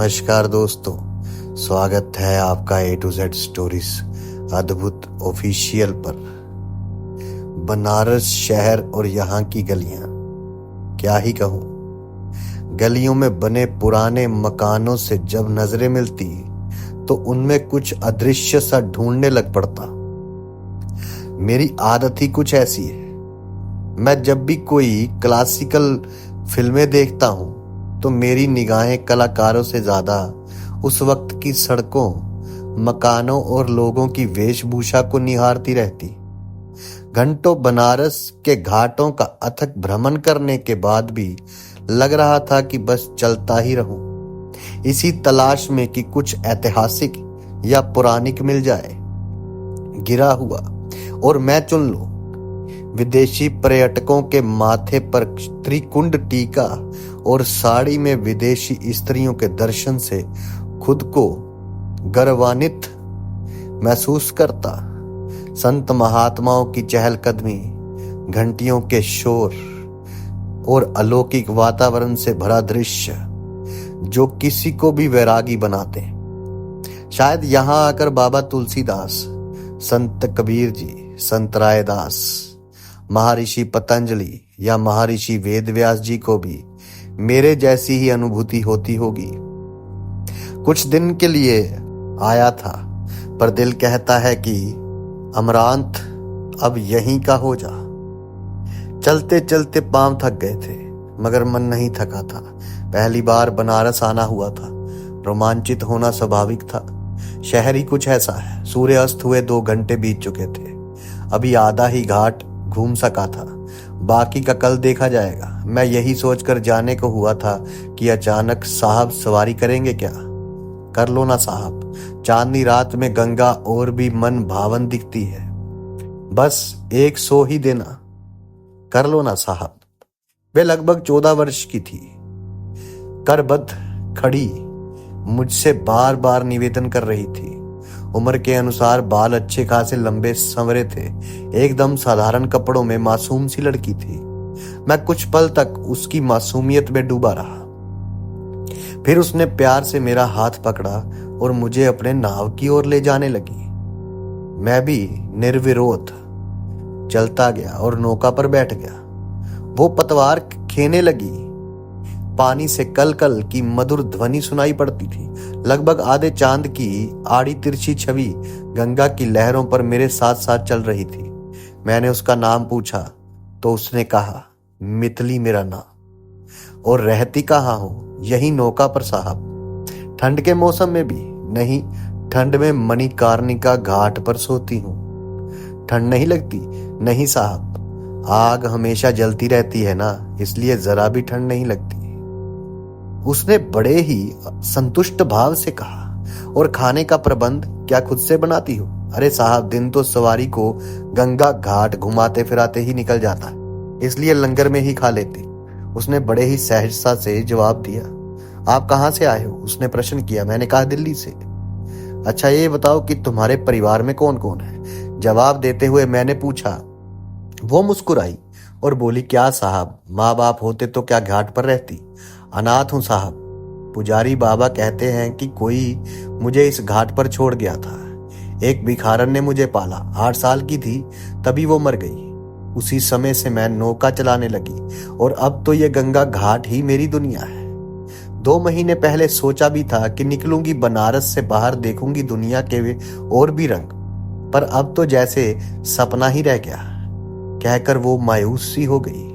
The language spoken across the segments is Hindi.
नमस्कार दोस्तों, स्वागत है आपका A to Z स्टोरीज अद्भुत ऑफिशियल पर। बनारस शहर और यहाँ की गलियां, क्या ही कहूँ। गलियों में बने पुराने मकानों से जब नजरें मिलती तो उनमें कुछ अदृश्य सा ढूंढने लग पड़ता। मेरी आदत ही कुछ ऐसी है। मैं जब भी कोई क्लासिकल फिल्में देखता हूँ तो मेरी निगाहें कलाकारों से ज्यादा उस वक्त की सड़कों, मकानों और लोगों की वेशभूषा को निहारती रहती। घंटों बनारस के घाटों का अथक भ्रमण करने के बाद भी लग रहा था कि बस चलता ही रहूं, इसी तलाश में कि कुछ ऐतिहासिक या पौराणिक मिल जाए, गिरा हुआ और मैं चुन लूं। विदेशी पर्यटकों के माथे पर त्रिकुंड टीका और साड़ी में विदेशी स्त्रियों के दर्शन से खुद को गर्वान्वित महसूस करता। संत महात्माओं की चहलकदमी, घंटियों के शोर और अलौकिक वातावरण से भरा दृश्य जो किसी को भी वैरागी बनाते। शायद यहां आकर बाबा तुलसीदास, संत कबीर जी, संत रायदास, महर्षि पतंजलि या महर्षि वेदव्यास जी को भी मेरे जैसी ही अनुभूति होती होगी। कुछ दिन के लिए आया था, पर दिल कहता है कि अमरांत अब यहीं का हो जा। चलते चलते पांव थक गए थे, मगर मन नहीं थका था। पहली बार बनारस आना हुआ था, रोमांचित होना स्वाभाविक था। शहर ही कुछ ऐसा है। सूर्य अस्त हुए 2 घंटे बीत चुके थे। अभी आधा ही घाट घूम सका था, बाकी का कल देखा जाएगा। मैं यही सोचकर जाने को हुआ था कि अचानक साहब सवारी करेंगे क्या? कर लो ना साहब, चांदनी रात में गंगा और भी मन भावन दिखती है। बस 1 सौ ही देना, कर लो ना साहब। वे लगभग 14 वर्ष की थी, करबद्ध खड़ी मुझसे बार बार निवेदन कर रही थी। उम्र के अनुसार बाल अच्छे खासे लंबे संवरे थे, एकदम साधारण कपड़ों में मासूम सी लड़की थी। मैं कुछ पल तक उसकी मासूमियत में डूबा रहा। फिर उसने प्यार से मेरा हाथ पकड़ा और मुझे अपने नाव की ओर ले जाने लगी। मैं भी निर्विरोध चलता गया और नौका पर बैठ गया। वो पतवार खेने लगी। पानी से कल कल की मधुर ध्वनि सुनाई पड़ती थी। लगभग आधे चांद की आड़ी तिरछी छवि गंगा की लहरों पर मेरे साथ साथ चल रही थी। मैंने उसका नाम पूछा तो उसने कहा, मितली मेरा नाम। और रहती कहाँ हो? यही नौका पर साहब। ठंड के मौसम में भी नहीं, ठंड में मणिकर्णिका घाट पर सोती हूँ। ठंड नहीं लगती? नहीं साहब, आग हमेशा जलती रहती है ना, इसलिए जरा भी ठंड नहीं लगती। उसने बड़े ही संतुष्ट भाव से कहा, और खाने का प्रबंध क्या खुद से बनाती हो? अरे साहब, दिन तो सवारी को गंगा घाट घुमाते फिराते ही निकल जाता है, इसलिए लंगर में ही खा लेती। उसने बड़े ही सहजता से जवाब दिया। आप कहाँ से आए हो? उसने प्रश्न किया। मैंने कहा, दिल्ली से। अच्छा ये बताओ कि तुम्हारे परिवार में कौन कौन है? जवाब देते हुए मैंने पूछा। वो मुस्कुराई और बोली, क्या साहब, माँ बाप होते तो क्या घाट पर रहती? अनाथ हूं साहब। पुजारी बाबा कहते हैं कि कोई मुझे इस घाट पर छोड़ गया था। एक भिखारन ने मुझे पाला। 8 साल की थी तभी वो मर गई। उसी समय से मैं नौका चलाने लगी और अब तो ये गंगा घाट ही मेरी दुनिया है। 2 महीने पहले सोचा भी था कि निकलूंगी बनारस से बाहर, देखूंगी दुनिया के और भी रंग, पर अब तो जैसे सपना ही रह गया। कहकर वो मायूस सी हो गई।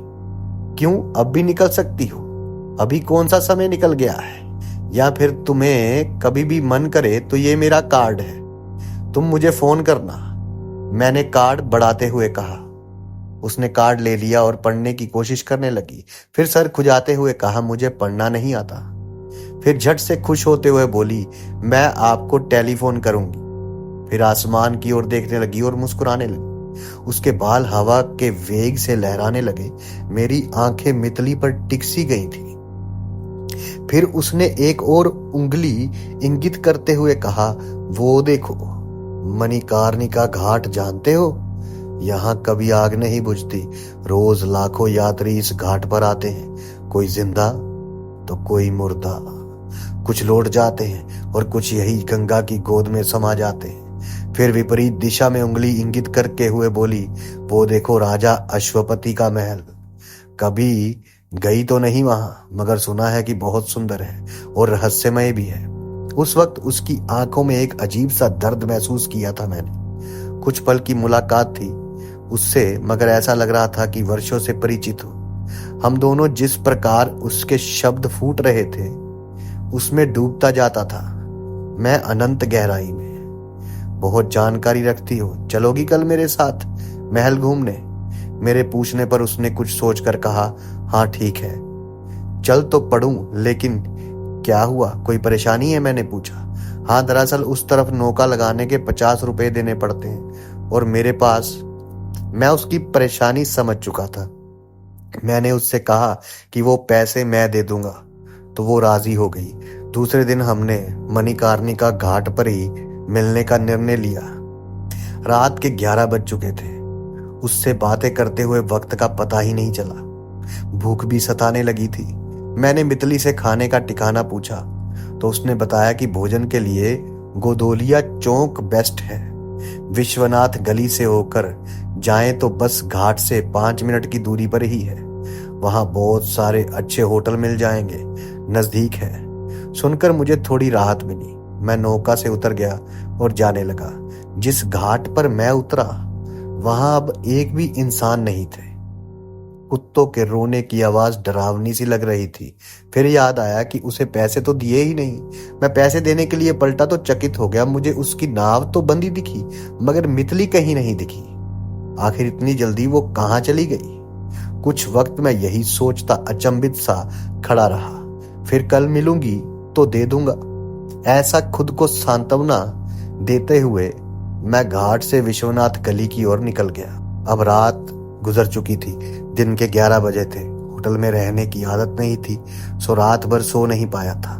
क्यों, अब भी निकल सकती हो? अभी कौन सा समय निकल गया है? या फिर तुम्हें कभी भी मन करे तो ये मेरा कार्ड है, तुम मुझे फोन करना, मैंने कार्ड बढ़ाते हुए कहा। उसने कार्ड ले लिया और पढ़ने की कोशिश करने लगी। फिर सर खुजाते हुए कहा, मुझे पढ़ना नहीं आता। फिर झट से खुश होते हुए बोली, मैं आपको टेलीफोन करूंगी। फिर आसमान की ओर देखने लगी और मुस्कुराने लगी। उसके बाल हवा के वेग से लहराने लगे। मेरी आंखें मितली पर टिकसी गई थी। फिर उसने एक और उंगली इंगित करते हुए कहा, वो देखो, मणिकर्णिका घाट जानते हो? यहाँ कभी आग नहीं बुझती। रोज लाखों यात्री इस घाट पर आते हैं, कोई जिंदा तो कोई मुर्दा। कुछ लौट जाते हैं और कुछ यही गंगा की गोद में समा जाते हैं। फिर विपरीत दिशा में उंगली इंगित करके हुए बोली, वो देखो राजा अश्वपति का महल। कभी गई तो नहीं वहां, मगर सुना है कि बहुत सुंदर है और रहस्यमय भी है। उस वक्त उसकी आंखों में एक अजीब सा दर्द महसूस किया था मैंने। कुछ पल की मुलाकात थी उससे, मगर ऐसा लग रहा था कि वर्षों से परिचित हूं। हम दोनों जिस प्रकार उसके शब्द फूट रहे थे उसमें डूबता जाता था मैं अनंत गहराई में। बहुत जानकारी रखती हो, चलोगी कल मेरे साथ महल घूमने? मेरे पूछने पर उसने कुछ सोचकर कहा, हाँ ठीक है, चल तो पढ़ूं, लेकिन क्या हुआ, कोई परेशानी है? मैंने पूछा। हाँ, दरअसल उस तरफ नौका लगाने के 50 रुपए देने पड़ते हैं और मेरे पास। मैं उसकी परेशानी समझ चुका था। मैंने उससे कहा कि वो पैसे मैं दे दूंगा, तो वो राजी हो गई। दूसरे दिन हमने मणिकर्णिका घाट पर ही मिलने का निर्णय लिया। रात के 11 बज चुके थे। उससे बातें करते हुए वक्त का पता ही नहीं चला। भूख भी सताने लगी थी। मैंने मितली से खाने का ठिकाना पूछा तो उसने बताया कि भोजन के लिए गोदोलिया चौक बेस्ट है। विश्वनाथ गली से होकर जाएं तो बस घाट से 5 मिनट की दूरी पर ही है। वहां बहुत सारे अच्छे होटल मिल जाएंगे, नजदीक है। सुनकर मुझे थोड़ी राहत मिली। मैं नौका से उतर गया और जाने लगा। जिस घाट पर मैं उतरा वहां अब एक भी इंसान नहीं थे। कुत्तों के रोने की आवाज डरावनी सी लग रही थी। फिर याद आया कि उसे पैसे तो दिए ही नहीं। मैं पैसे देने के लिए पलटा तो चकित हो गया। मुझे उसकी नाव तो बंदी दिखी, मगर मितली कहीं नहीं दिखी। आखिर इतनी जल्दी वो कहाँ चली गई? कुछ वक्त मैं यही सोचता अचंभित सा खड़ा रहा। फिर कल मिलूंगी तो दे दूंगा, ऐसा खुद को सांत्वना देते हुए मैं घाट से विश्वनाथ गली की ओर निकल गया। अब रात गुजर चुकी थी। दिन के 11 बजे थे। होटल में रहने की आदत नहीं थी, सो रात भर सो नहीं पाया था।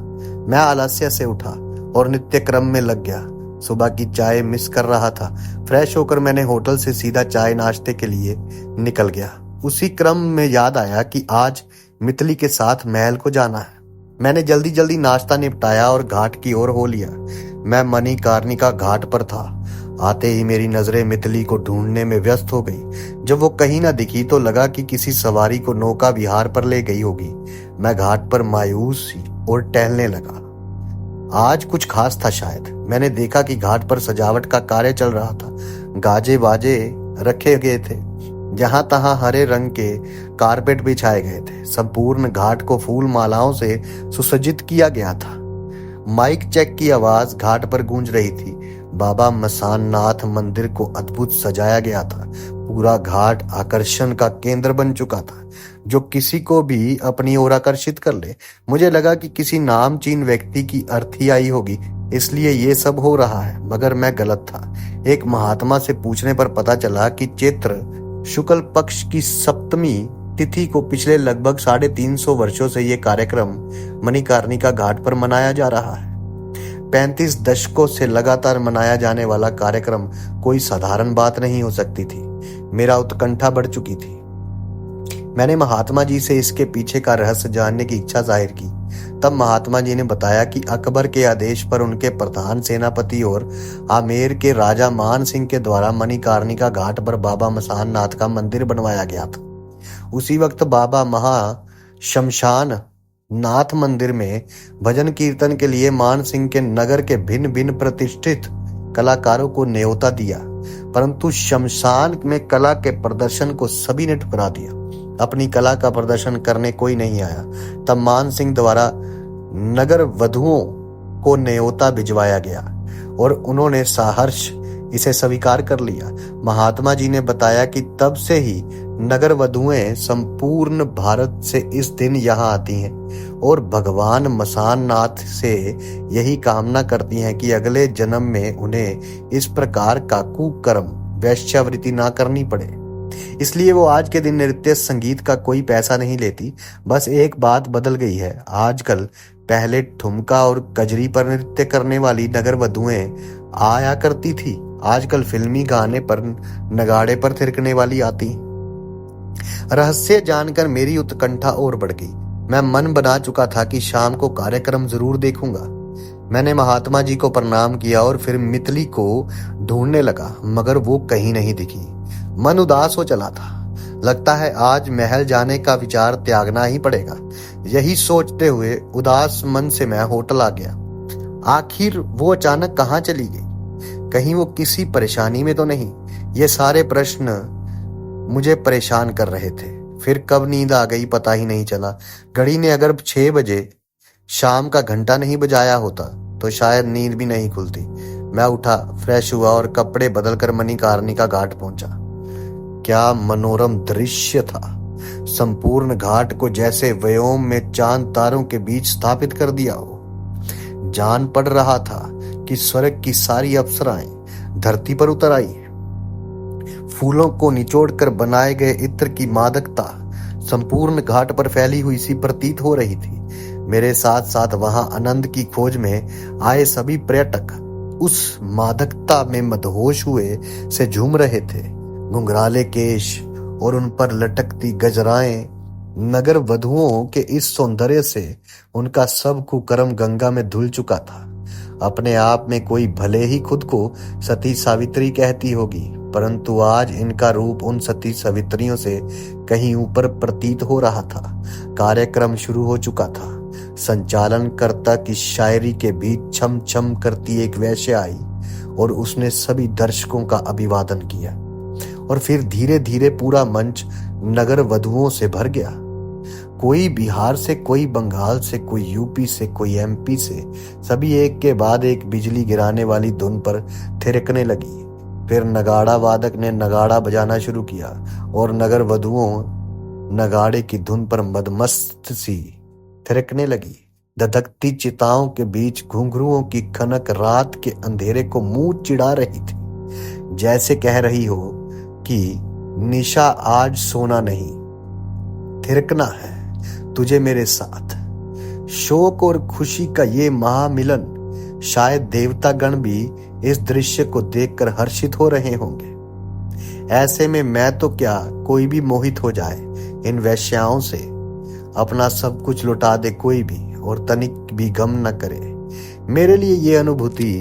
मैं आलस्य से उठा और नित्य क्रम में लग गया। सुबह की चाय मिस कर रहा था। फ्रेश होकर मैंने होटल से सीधा चाय नाश्ते के लिए निकल गया। उसी क्रम में याद आया कि आज मितली के साथ महल को जाना है। मैंने जल्दी जल्दी नाश्ता निपटाया और घाट की ओर हो लिया। मैं मणिकर्णिका घाट पर था। आते ही मेरी नजरें मितली को ढूंढने में व्यस्त हो गई। जब वो कहीं ना दिखी तो लगा कि किसी सवारी को नौका विहार पर ले गई होगी। मैं घाट पर मायूस और टहलने लगा। आज कुछ खास था शायद। मैंने देखा कि घाट पर सजावट का कार्य चल रहा था। गाजे बाजे रखे गए थे, जहां तहां हरे रंग के कारपेट बिछाए गए थे। संपूर्ण घाट को फूल मालाओं से सुसज्जित किया गया था। माइक चेक की आवाज घाट पर गूंज रही थी। बाबा मसाननाथ मंदिर को अद्भुत सजाया गया था। पूरा घाट आकर्षण का केंद्र बन चुका था, जो किसी को भी अपनी ओर आकर्षित कर ले। मुझे लगा कि किसी नामचीन व्यक्ति की अर्थी आई होगी, इसलिए ये सब हो रहा है, मगर मैं गलत था। एक महात्मा से पूछने पर पता चला कि चैत्र शुक्ल पक्ष की सप्तमी तिथि को पिछले लगभग 350 वर्षों से ये कार्यक्रम मणिकर्णिका घाट पर मनाया जा रहा है। 35 दशकों से लगातार मनाया जाने वाला कार्यक्रम कोई साधारण बात नहीं हो सकती थी। मेरा उत्कंठा बढ़ चुकी थी। मैंने महात्मा जी से इसके पीछे का रहस्य जानने की इच्छा जाहिर की। तब महात्मा जी ने बताया कि अकबर के आदेश पर उनके प्रधान सेनापति और आमेर के राजा मान सिंह के द्वारा मणिकर्णिका घाट पर बाबा मसाननाथ का मंदिर बनवाया गया था। उसी वक्त बाबा महा शमशान नाथ मंदिर में भजन कीर्तन के लिए मान सिंह के नगर के भिन्न भिन्न प्रतिष्ठित कलाकारों को न्योता दिया, परंतु शमशान में कला के प्रदर्शन को सभी ने ठुकरा दिया। अपनी कला का प्रदर्शन करने कोई नहीं आया। तब मान सिंह द्वारा नगर वधुओं को न्योता भिजवाया गया और उन्होंने सहर्ष इसे स्वीकार कर लिया। महात्मा जी ने बताया कि तब से ही नगर वधुएं संपूर्ण भारत से इस दिन यहाँ आती हैं और भगवान मसाननाथ से यही कामना करती हैं कि अगले जन्म में उन्हें इस प्रकार का कुकर्म वैश्यावृत्ति ना करनी पड़े। इसलिए वो आज के दिन नृत्य संगीत का कोई पैसा नहीं लेती। बस एक बात बदल गई है। आजकल पहले ठुमका और कजरी पर नृत्य करने वाली नगर वधुएं आया करती थी, आजकल फिल्मी गाने पर नगाड़े पर थिरकने वाली आती। रहस्य जानकर मेरी उत्कंठा और बढ़ गई। मैं मन बना चुका था कि शाम को कार्यक्रम जरूर देखूंगा। मैंने महात्मा जी को प्रणाम किया और फिर मितली को ढूंढने लगा, मगर वो कहीं नहीं दिखी। मन उदास हो चला था। लगता है आज महल जाने का विचार त्यागना ही पड़ेगा। यही सोचते हुए उदास मन से मैं होटल आ गया। आखिर वो अचानक कहाँ चली गई? कहीं वो किसी परेशानी में तो नहीं? ये सारे प्रश्न मुझे परेशान कर रहे थे। फिर कब नींद आ गई पता ही नहीं चला। घड़ी ने अगर 6 बजे शाम का घंटा नहीं बजाया होता तो शायद नींद भी नहीं खुलती। मैं उठा, फ्रेश हुआ और कपड़े बदलकर मणिकर्णिका घाट पहुंचा। क्या मनोरम दृश्य था! संपूर्ण घाट को जैसे व्योम में चांद तारों के बीच स्थापित कर दिया हो। जान पड़ रहा था कि स्वर्ग की सारी अप्सराएं धरती पर उतर आई हैं। फूलों को निचोड़कर बनाए गए इत्र की मादकता संपूर्ण घाट पर फैली हुई सी प्रतीत हो रही थी। मेरे साथ साथ वहां आनंद की खोज में आए सभी पर्यटक उस मादकता में मदहोश हुए से झूम रहे थे। घुंघराले केश और उन पर लटकती गजराएं नगर वधुओं के इस सौंदर्य से उनका सब कुकर्म गंगा में धुल चुका था। अपने आप में कोई भले ही खुद को सती सावित्री कहती होगी, परंतु आज इनका रूप उन सती सावित्रियों से कहीं ऊपर प्रतीत हो रहा था। कार्यक्रम शुरू हो चुका था। संचालनकर्ता की शायरी के बीच छम छम करती एक वेश्या आई और उसने सभी दर्शकों का अभिवादन किया। और फिर धीरे धीरे पूरा मंच नगर वधुओं से भर गया। कोई बिहार से, कोई बंगाल से, कोई यूपी से, कोई एमपी से। सभी एक के बाद एक बिजली गिराने वाली धुन पर थिरकने लगी। फिर नगाड़ा वादक ने नगाड़ा बजाना शुरू किया और नगर वधुओं नगाड़े की धुन पर मदमस्त सी थिरकने लगी। धधकती चिताओं के बीच घुंघरुओं की खनक रात के अंधेरे को मुंह चिढ़ा रही थी, जैसे कह रही हो कि निशा आज सोना नहीं, थिरकना है तुझे मेरे साथ। शोक और खुशी का ये महामिलन, शायद देवता गण भी इस दृश्य को देखकर हर्षित हो रहे होंगे। ऐसे में मैं तो क्या, कोई भी मोहित हो जाए इन वैश्याओं से, अपना सब कुछ लुटा दे कोई भी और तनिक भी गम न करे। मेरे लिए ये अनुभूति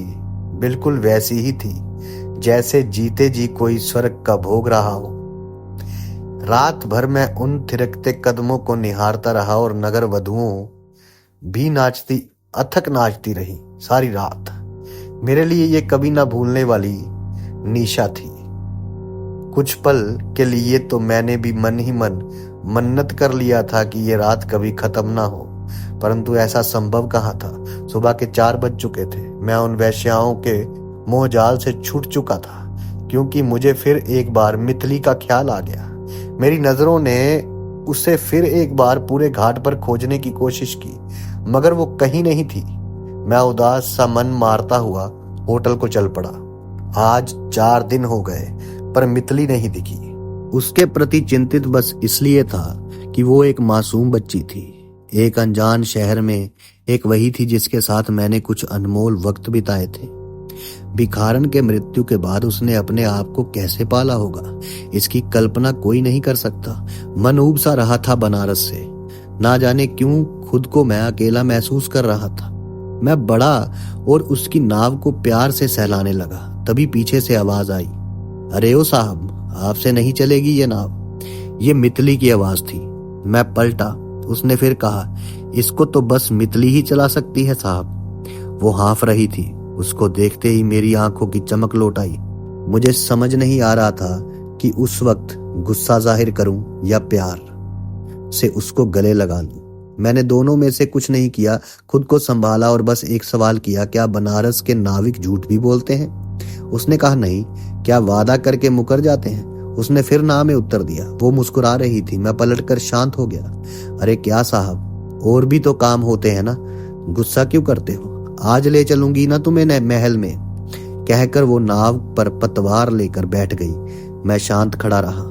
बिल्कुल वैसी ही थी जैसे जीते जी कोई स्वर्ग का भोग रहा हो। रात भर मैं उन थिरकते कदमों को निहारता रहा और नगर वधुओं भी अथक नाचती रही सारी रात। मेरे लिए ये कभी ना भूलने वाली निशा थी। कुछ पल के लिए तो मैंने भी मन ही मन मन्नत कर लिया था कि ये रात कभी खत्म ना हो, परंतु ऐसा संभव कहाँ था। सुबह के 4 बज चुके थे। मैं उन वैश्याओं के मोहजाल से छूट चुका था, क्योंकि मुझे फिर एक बार मितली का ख्याल आ गया। मेरी नजरों ने उसे फिर एक बार पूरे घाट पर खोजने की कोशिश की, मगर वो कहीं नहीं थी। मैं उदास सा मन मारता हुआ होटल को चल पड़ा। आज 4 दिन हो गए पर मितली नहीं दिखी। उसके प्रति चिंतित बस इसलिए था कि वो एक मासूम बच्ची थी। एक अनजान शहर में एक वही थी जिसके साथ मैंने कुछ अनमोल वक्त बिताए थे। भिखारन के मृत्यु के बाद उसने अपने आप को कैसे पाला होगा, इसकी कल्पना कोई नहीं कर सकता। मन ऊब सा रहा था बनारस से। ना जाने क्यों खुद को मैं अकेला महसूस कर रहा था। मैं बढ़ा और उसकी नाव को प्यार से सहलाने लगा। तभी पीछे से आवाज आई, अरे ओ साहब, आपसे नहीं चलेगी ये नाव। ये मितली की आवाज थी। मैं पलटा। उसने फिर कहा, इसको तो बस मितली ही चला सकती है साहब। वो हाँफ रही थी। उसको देखते ही मेरी आंखों की चमक लौट आई। मुझे समझ नहीं आ रहा था कि उस वक्त गुस्सा जाहिर करूं या प्यार से उसको गले लगा लूं। मैंने दोनों में से कुछ नहीं किया। खुद को संभाला और बस एक सवाल किया, क्या बनारस के नाविक झूठ भी बोलते हैं? उसने कहा, नहीं। क्या वादा करके मुकर जाते हैं? उसने फिर ना में उत्तर दिया। वो मुस्कुरा रही थी। मैं पलटकर शांत हो गया। अरे क्या साहब, और भी तो काम होते हैं ना, गुस्सा क्यों करते हो? आज ले चलूंगी ना तुम्हें महल में, कहकर वो नाव पर पतवार लेकर बैठ गई। मैं शांत खड़ा रहा।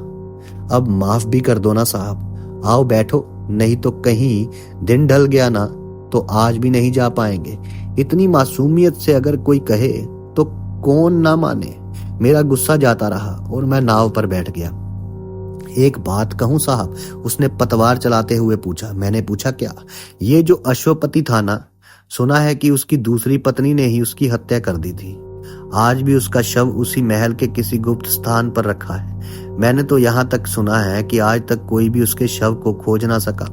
अब माफ भी कर दो ना साहब, आओ बैठो, नहीं तो कहीं दिन ढल गया ना तो आज भी नहीं जा पाएंगे। इतनी मासूमियत से अगर कोई कहे तो कौन ना माने। मेरा गुस्सा जाता रहा और मैं नाव पर बैठ गया। एक बात कहूं साहब, उसने पतवार चलाते हुए पूछा। मैंने पूछा क्या? ये जो अश्वपति था ना, सुना है कि उसकी दूसरी पत्नी ने ही उसकी हत्या कर दी थी। आज भी उसका शव उसी महल के किसी गुप्त स्थान पर रखा है। मैंने तो यहाँ तक सुना है कि आज तक कोई भी उसके शव को खोज ना सका।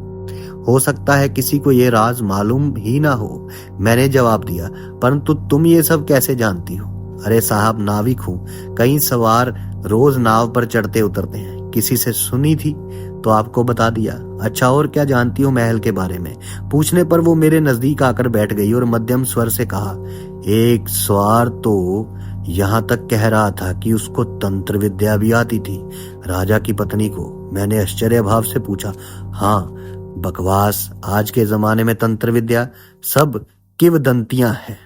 हो सकता है किसी को ये राज मालूम ही ना हो। मैंने जवाब दिया, परंतु तुम ये सब कैसे जानती हो? अरे साहब, नाविक हूं। कई सवार रोज नाव पर चढ़ते उतरते हैं। किसी से सुनी थी तो आपको बता दिया। अच्छा, और क्या जानती हो महल के बारे में? पूछने पर वो मेरे नजदीक आकर बैठ गई और मध्यम स्वर से कहा, एक सवार तो यहाँ तक कह रहा था कि उसको तंत्र विद्या भी आती थी, राजा की पत्नी को। मैंने आश्चर्य भाव से पूछा, हाँ, बकवास। आज के जमाने में तंत्र विद्या सब किंवदंतियां हैं।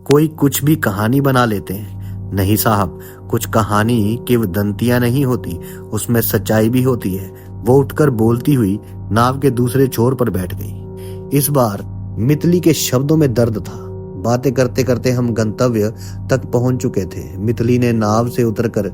कोई कुछ भी कहानी बना लेते हैं। नहीं साहब, कुछ कहानी किंवदंतियां नहीं होती, उसमें सच्चाई भी होती है। वो उठकर बोलती हुई नाव के दूसरे छोर पर बैठ गई। इस बार मितली के शब्दों में दर्द था। बातें करते करते हम गंतव्य तक पहुंच चुके थे। मितली ने नाव से उतरकर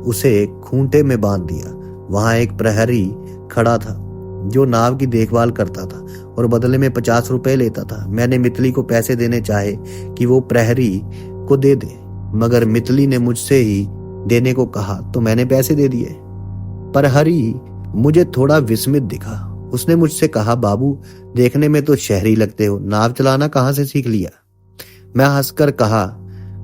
उसे खूंटे में बांध दिया। वहां एक प्रहरी खड़ा था जो नाव की देखभाल करता था और बदले में 50 रुपए लेता था। मैंने मितली को पैसे देने चाहे कि वो प्रहरी को दे दे, मगर मितली ने मुझसे ही देने को कहा तो मैंने पैसे दे दिए। प्रहरी मुझे थोड़ा विस्मित दिखा। उसने मुझसे कहा, बाबू, देखने में तो शहरी लगते हो, नाव चलाना कहाँ से सीख लिया? मैं हंसकर कहा,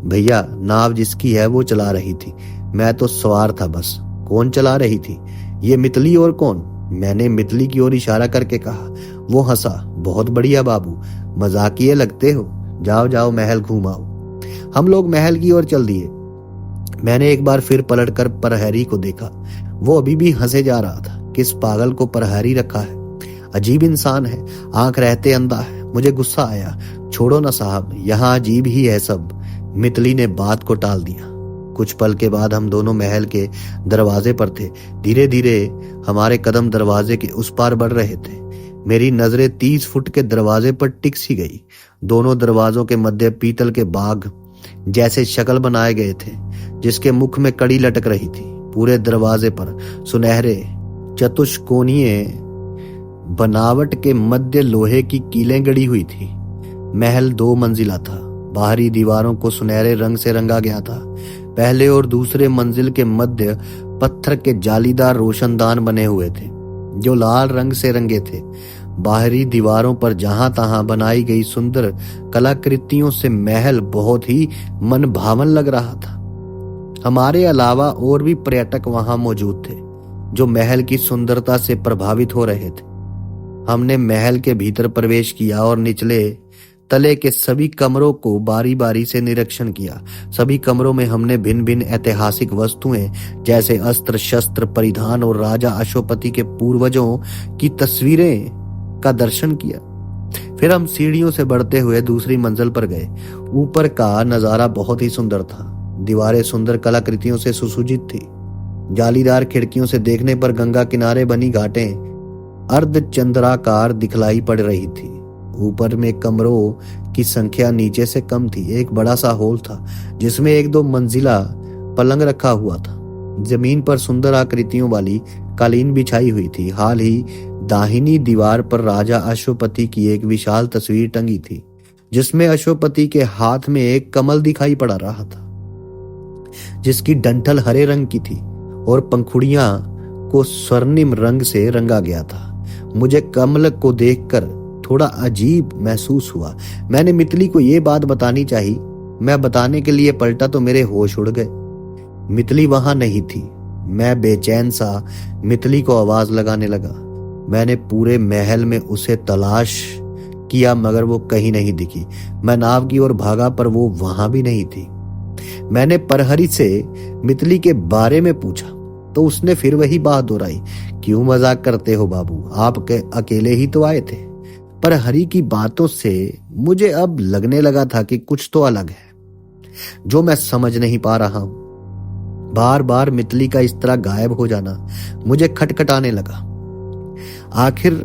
भैया, नाव जिसकी है वो चला रही थी, मैं तो सवार था बस। कौन चला रही थी? ये मितली और कौन? मैंने मितली की ओर इशारा करके कहा। वो हंसा, बहुत बढ़िया बाबू, मजाकिये लगते हो। जाओ जाओ, महल घूम आओ। हम लोग महल की ओर चल दिए। मैंने एक बार फिर पलटकर प्रहरी को देखा। वो अभी भी हंसे जा रहा था। किस पागल को प्रहरी रखा है? अजीब इंसान है, आंख रहते अंधा है। मुझे गुस्सा आया। छोड़ो ना साहब, यहाँ अजीब ही है सब। मितली ने बात को टाल दिया। कुछ पल के बाद हम दोनों महल के दरवाजे पर थे। धीरे धीरे हमारे कदम दरवाजे के उस पार बढ़ रहे थे। मेरी नजरें 30 फुट के दरवाजे पर टिक सी गई। दोनों दरवाजों के मध्य पीतल के बाग जैसे शक्ल बनाए गए थे, जिसके मुख में कड़ी लटक रही थी। पूरे दरवाजे पर सुनहरे चतुष्कोणीय बनावट के मध्य लोहे की कीलें गड़ी हुई थी। महल 2 मंजिला था। बाहरी दीवारों को सुनहरे रंग से रंगा गया था। पहले और दूसरे मंजिल के मध्य पत्थर के जालीदार रोशनदान बने हुए थे जो लाल रंग से रंगे थे। बाहरी दीवारों पर जहां तहां बनाई गई सुंदर कलाकृतियों से महल बहुत ही मन भावन लग रहा था। हमारे अलावा और भी पर्यटक वहां मौजूद थे जो महल की सुंदरता से प्रभावित हो रहे थे। हमने महल के भीतर प्रवेश किया और निचले तले के सभी कमरों को बारी बारी से निरीक्षण किया। सभी कमरों में हमने भिन्न भिन्न ऐतिहासिक वस्तुएं जैसे अस्त्र शस्त्र परिधान और राजा अश्वपति के पूर्वजों की तस्वीरें का दर्शन किया। फिर हम सीढ़ियों से बढ़ते हुए दूसरी मंजिल पर गए। ऊपर का नजारा बहुत ही सुंदर था। दीवारें सुंदर कलाकृतियों से सुसज्जित थी। जालीदार खिड़कियों से देखने पर गंगा किनारे बनी घाटें अर्धचंद्राकार दिखलाई पड़ रही थी। ऊपर में कमरों की संख्या नीचे से कम थी। एक बड़ा सा हॉल था जिसमें 1-2 मंजिला पलंग रखा हुआ था। जमीन पर सुंदर आकृतियों वाली कालीन बिछाई हुई थी। हाल ही दाहिनी दीवार पर राजा अश्वपति की एक विशाल तस्वीर टंगी थी जिसमें अश्वपति के हाथ में एक कमल दिखाई पड़ रहा था जिसकी डंठल हरे रंग की थी और पंखुड़ियां को स्वर्णिम रंग से रंगा गया था। मुझे कमल को देखकर थोड़ा अजीब महसूस हुआ। मैंने मितली को यह बात बतानी चाहिए। मैं बताने के लिए पलटा तो मेरे होश उड़ गए। मितली वहां नहीं थी। मैं बेचैन सा मितली को आवाज लगाने लगा। मैंने पूरे महल में उसे तलाश किया मगर वो कहीं नहीं दिखी। मैं नाव की ओर भागा पर वो वहां भी नहीं थी। मैंने प्रहरी से मितली के बारे में पूछा तो उसने फिर वही बात दोहराई। क्यों मजाक करते हो बाबू, आप अकेले ही तो आए थे। प्रहरी की बातों से मुझे अब लगने लगा था कि कुछ तो अलग है जो मैं समझ नहीं पा रहा हूं। बार बार मितली का इस तरह गायब हो जाना मुझे खटखटाने लगा। आखिर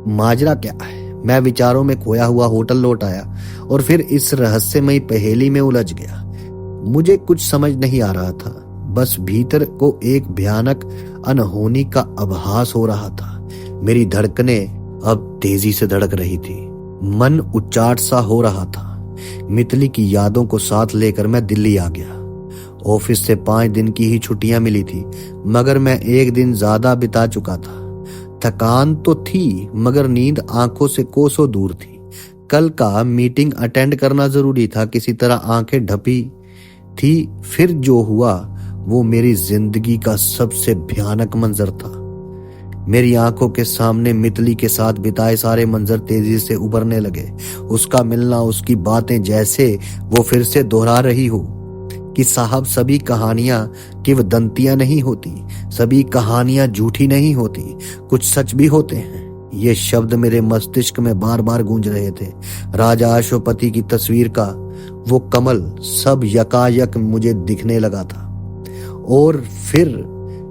माजरा क्या है? मैं विचारों में खोया हुआ होटल लौट आया और फिर इस रहस्यमयी पहेली में उलझ गया। मुझे कुछ समझ नहीं आ रहा था। बस भीतर को एक भयानक अनहोनी का आभास हो रहा था। मेरी धड़कनें अब तेजी से धड़क रही थी, मन उच्चाट सा हो रहा था। मितली की यादों को साथ लेकर मैं दिल्ली आ गया। ऑफिस से 5 दिन की ही छुट्टियां मिली थी, मगर मैं 1 दिन ज्यादा बिता चुका था। थकान तो थी, मगर नींद आंखों से कोसों दूर थी। कल का मीटिंग अटेंड करना जरूरी था। किसी तरह आंखें ढपी थी। फिर जो हुआ वो मेरी जिंदगी का सबसे भयानक मंजर था। मेरी आंखों के सामने मितली के साथ बिताए सारे मंजर तेजी से उभरने लगे। उसका मिलना, उसकी बातें जैसे वो फिर से दोहरा रही हो कि साहब, सभी कहानियां किंवदंतियां नहीं होती, सभी कहानियां झूठी नहीं होती, कुछ सच भी होते हैं। ये शब्द मेरे मस्तिष्क में बार बार गूंज रहे थे। राजा अश्वपति की तस्वीर का वो कमल सब यकायक मुझे दिखने लगा था। और फिर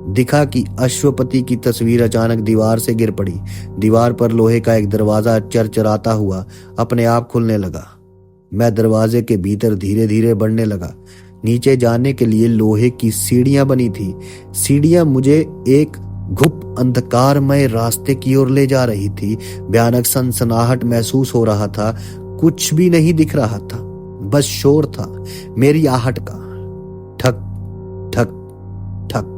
दिखा कि अश्वपति की तस्वीर अचानक दीवार से गिर पड़ी। दीवार पर लोहे का एक दरवाजा चरचराता हुआ अपने आप खुलने लगा। मैं दरवाजे के भीतर धीरे धीरे बढ़ने लगा। नीचे जाने के लिए लोहे की सीढ़ियां बनी थी। सीढ़ियां मुझे एक गुप्त अंधकारमय रास्ते की ओर ले जा रही थी। भयानक सनसनाहट महसूस हो रहा था। कुछ भी नहीं दिख रहा था, बस शोर था मेरी आहट का, ठक ठक ठक,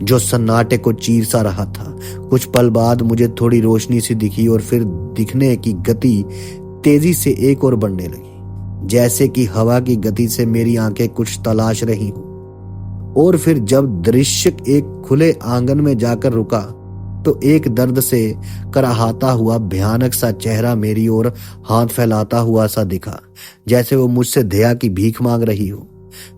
जो सन्नाटे को चीर सा रहा था। कुछ पल बाद मुझे थोड़ी रोशनी सी दिखी और फिर दिखने की गति तेजी से एक और बढ़ने लगी, जैसे कि हवा की गति से मेरी आंखें कुछ तलाश रही हों। और फिर जब दृश्य एक खुले आंगन में जाकर रुका तो एक दर्द से कराहता हुआ भयानक सा चेहरा मेरी ओर हाथ फैलाता हुआ सा दिखा, जैसे वो मुझसे दया की भीख मांग रही हो।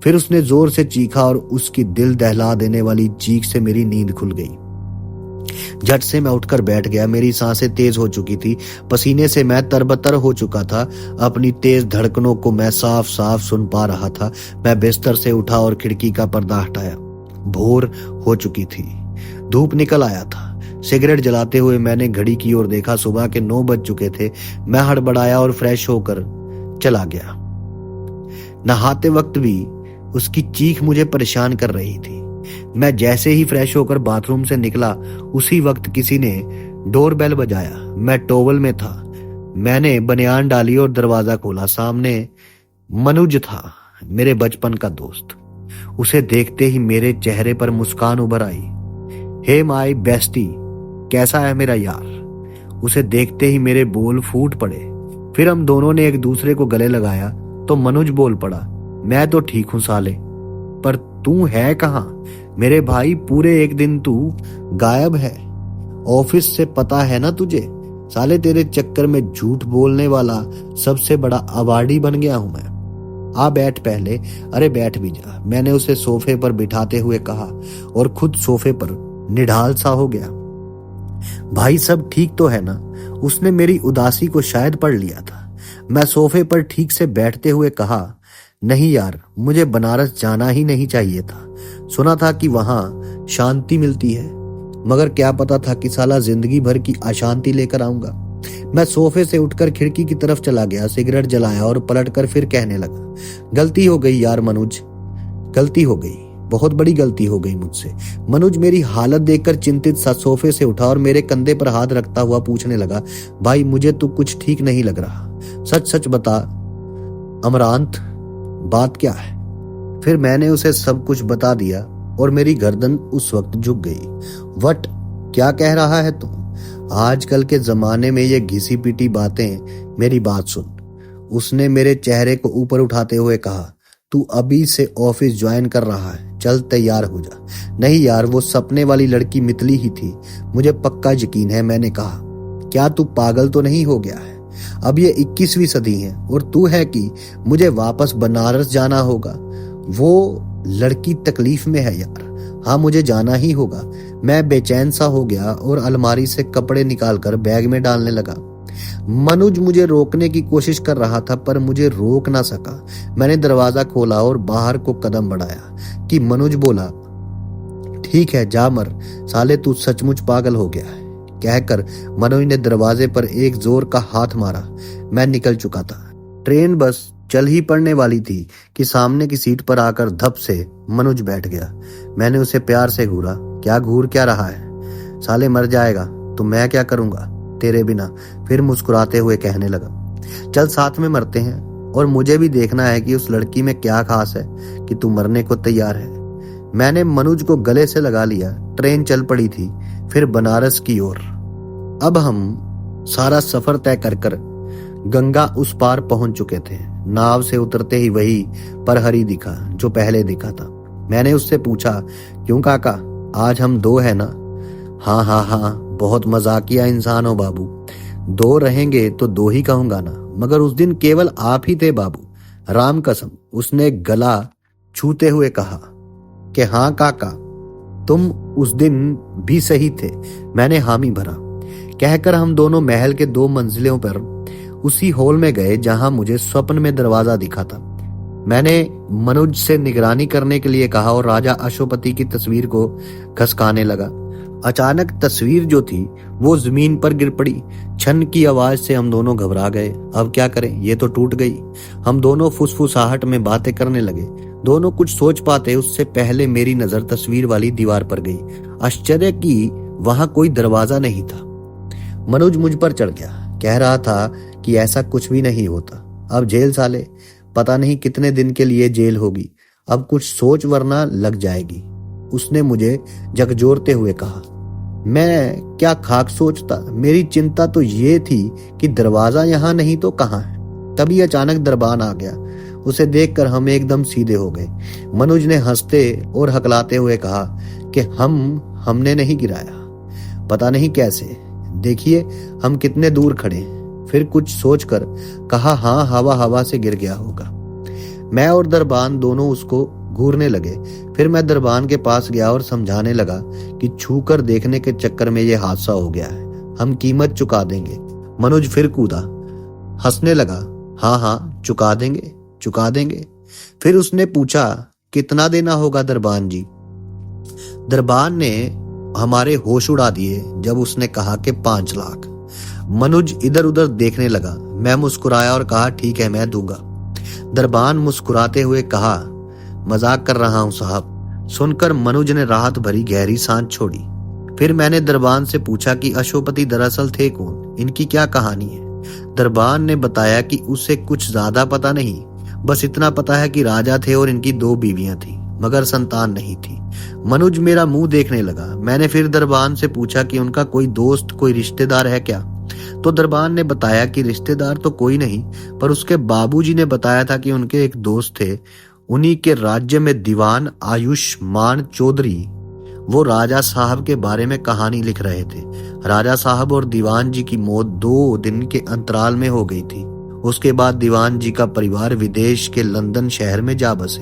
फिर उसने जोर से चीखा और उसकी दिल दहला देने वाली चीख से मेरी नींद खुल गई। झट से मैं उठकर बैठ गया। मेरी सांसें तेज हो चुकी थी, पसीने से मैं तरबतर हो चुका था। अपनी तेज धड़कनों को मैं साफ साफ सुन पा रहा था। मैं बिस्तर से उठा और खिड़की का पर्दा हटाया। भोर हो चुकी थी, धूप निकल आया था। सिगरेट जलाते हुए मैंने घड़ी की ओर देखा। सुबह के 9 बज चुके थे। मैं हड़बड़ाया और फ्रेश होकर चला गया। नहाते वक्त भी उसकी चीख मुझे परेशान कर रही थी। मैं जैसे ही फ्रेश होकर बाथरूम से निकला, उसी वक्त किसी ने डोरबेल बजाया। मैं टॉवल में था। मैंने बनियान डाली और दरवाजा खोला। सामने मनुज था, मेरे बचपन का दोस्त। उसे देखते ही मेरे चेहरे पर मुस्कान उभर आई। हे माय बेस्टी, कैसा है मेरा यार। उसे देखते ही मेरे बोल फूट पड़े। फिर हम दोनों ने एक दूसरे को गले लगाया तो मनुज बोल पड़ा, मैं तो ठीक हूं साले, पर तू है कहां? मेरे भाई, पूरे 1 दिन तू गायब है। ऑफिस से पता है ना तुझे? साले, तेरे चक्कर में झूठ बोलने वाला सबसे बड़ा अवार्डी बन गया हूं मैं। आ बैठ पहले। अरे बैठ भी जा, मैंने उसे सोफे पर बिठाते हुए कहा और खुद सोफे पर निढाल सा हो गया। भाई, सब ठीक तो है ना? उसने मेरी उदासी को शायद पढ़ लिया था। मैं सोफे पर ठीक से बैठते हुए कहा, नहीं यार, मुझे बनारस जाना ही नहीं चाहिए था। सुना था कि वहां शांति मिलती है, मगर क्या पता था कि साला जिंदगी भर की अशांति लेकर आऊंगा। मैं सोफे से उठकर खिड़की की तरफ चला गया, सिगरेट जलाया और पलटकर फिर कहने लगा, गलती हो गई यार मनुज, गलती हो गई, बहुत बड़ी गलती हो गई मुझसे। मनुज मेरी हालत देखकर चिंतित सा सोफे से उठा और मेरे कंधे पर हाथ रखता हुआ पूछने लगा, भाई मुझे तो कुछ ठीक नहीं लग रहा, सच सच बता अमरांत, बात क्या है? फिर मैंने उसे सब कुछ बता दिया और मेरी गर्दन उस वक्त झुक गई। वट, क्या कह रहा है तुम? आजकल के जमाने में ये घिसी पीटी बातें, मेरी बात सुन। उसने मेरे चेहरे को ऊपर उठाते हुए कहा, तू अभी से ऑफिस ज्वाइन कर रहा है, चल तैयार हो जा। नहीं यार, वो सपने वाली लड़की मितली ही थी, मुझे पक्का यकीन है। मैंने कहा, क्या तू पागल तो नहीं हो गया है? अब ये 21वीं सदी है और तू है कि मुझे वापस बनारस जाना होगा। वो लड़की तकलीफ में है यार। हाँ, मुझे जाना ही होगा। मैं बेचैन सा हो गया और अलमारी से कपड़े निकालकर बैग में डालने लगा। मनुज मुझे रोकने की कोशिश कर रहा था, पर मुझे रोक ना सका। मैंने दरवाजा खोला और बाहर को कदम बढ़ाया कि मनुज बोला, ठीक है जा मर साले, तू सचमुच पागल हो गया है। कहकर मनोज ने दरवाजे पर एक जोर का हाथ मारा। मैं निकल चुका था। ट्रेन बस चल ही पड़ने वाली थी कि सामने की सीट पर आकर धप से मनुज बैठ गया। मैंने उसे प्यार से घूरा। क्या घूर क्या रहा है, साले मर जाएगा तो मैं क्या करूंगा तेरे बिना। फिर मुस्कुराते हुए कहने लगा, चल साथ में मरते हैं, और मुझे भी देखना है कि उस लड़की में क्या खास है कि तू मरने को तैयार है। मैंने मनुज को गले से लगा लिया। ट्रेन चल पड़ी थी, फिर बनारस की ओर। अब हम सारा सफर तय कर गंगा उस पार पहुंच चुके थे। नाव से उतरते ही वही परहरी दिखा जो पहले दिखा था। मैंने उससे पूछा, क्यों काका, आज हम दो है ना? हाँ हाँ हाँ, बहुत मजाकिया इंसान हो बाबू। दो रहेंगे तो दो ही कहूंगा ना, मगर उस दिन केवल आप ही थे बाबू, राम कसम। उसने गला छूते हुए कहा कि हाँ काका, तुम उस दिन भी सही थे। मैंने हामी भरा। कहकर हम दोनों महल के 2 मंजिलों पर उसी हॉल में गए जहां मुझे स्वप्न में दरवाजा दिखा था। मैंने मनुज से निगरानी करने के लिए कहा और राजा अशोपति की तस्वीर को खसकाने लगा। अचानक तस्वीर जो थी वो जमीन पर गिर पड़ी। छन की आवाज से हम दोनों घबरा गए। अब क्या करें, ये तो टूट गई। हम दोनों फुसफुसाहट में बातें करने लगे। दोनों कुछ सोच पाते उससे पहले मेरी नजर तस्वीर वाली दीवार पर गई। आश्चर्य कि वहां कोई दरवाजा नहीं था। मनुज मुझ पर चढ़ गया, कह रहा था कि ऐसा कुछ भी नहीं होता। अब जेल साले, पता नहीं कितने दिन के लिए जेल होगी। अब कुछ सोच वरना लग जाएगी। उसने मुझे झकझोरते हुए कहा। मैं क्या खाक सोचता, मेरी चिंता तो ये थी कि दरवाजा यहाँ नहीं तो कहाँ है। तभी अचानक दरबान आ गया। उसे देखकर हम एकदम सीधे हो गए। मनुज ने हंसते और हकलाते हुए कहा कि हमने नहीं गिराया, पता नहीं कैसे। देखिए हम कितने दूर खड़े। फिर कुछ सोचकर कहा, हाँ हवा हवा से गिर गया होगा। मैं और दरबान दोनों उसको घूरने लगे। फिर मैं दरबान के पास गया और समझाने लगा कि छूकर देखने के चक्कर में यह हादसा हो गया है, हम कीमत चुका देंगे। मनुज फिर कूदा, हंसने लगा। हाँ हाँ, चुका देंगे। फिर उसने पूछा, कितना देना होगा दरबान जी? दरबान ने हमारे होश उड़ा दिए जब उसने कहा कि 5 लाख। मनुज इधर उधर देखने लगा। मैं मुस्कुराया और कहा, ठीक है, मैं दूंगा। दरबान मुस्कुराते हुए कहा, मजाक कर रहा हूं साहब। सुनकर मनुज ने राहत भरी गहरी सांस छोड़ी। फिर मैंने दरबान से पूछा कि अशोपति दरअसल थे कौन, इनकी क्या कहानी है? दरबान ने बताया कि उसे कुछ ज्यादा पता नहीं, बस इतना पता है कि राजा थे और इनकी 2 बीवियां थी, मगर संतान नहीं थी। मनुज मेरा मुंह देखने लगा। मैंने फिर दरबान से पूछा कि उनका कोई दोस्त, कोई रिश्तेदार है क्या? तो दरबान ने बताया कि रिश्तेदार तो कोई नहीं, पर उसके बाबूजी ने बताया था कि उनके एक दोस्त थे, उन्हीं के राज्य में दीवान आयुष्मान चौधरी। वो राजा साहब के बारे में कहानी लिख रहे थे। राजा साहब और दीवान जी की मौत 2 दिन के अंतराल में हो गई थी। उसके बाद दीवान जी का परिवार विदेश के लंदन शहर में जा बसे।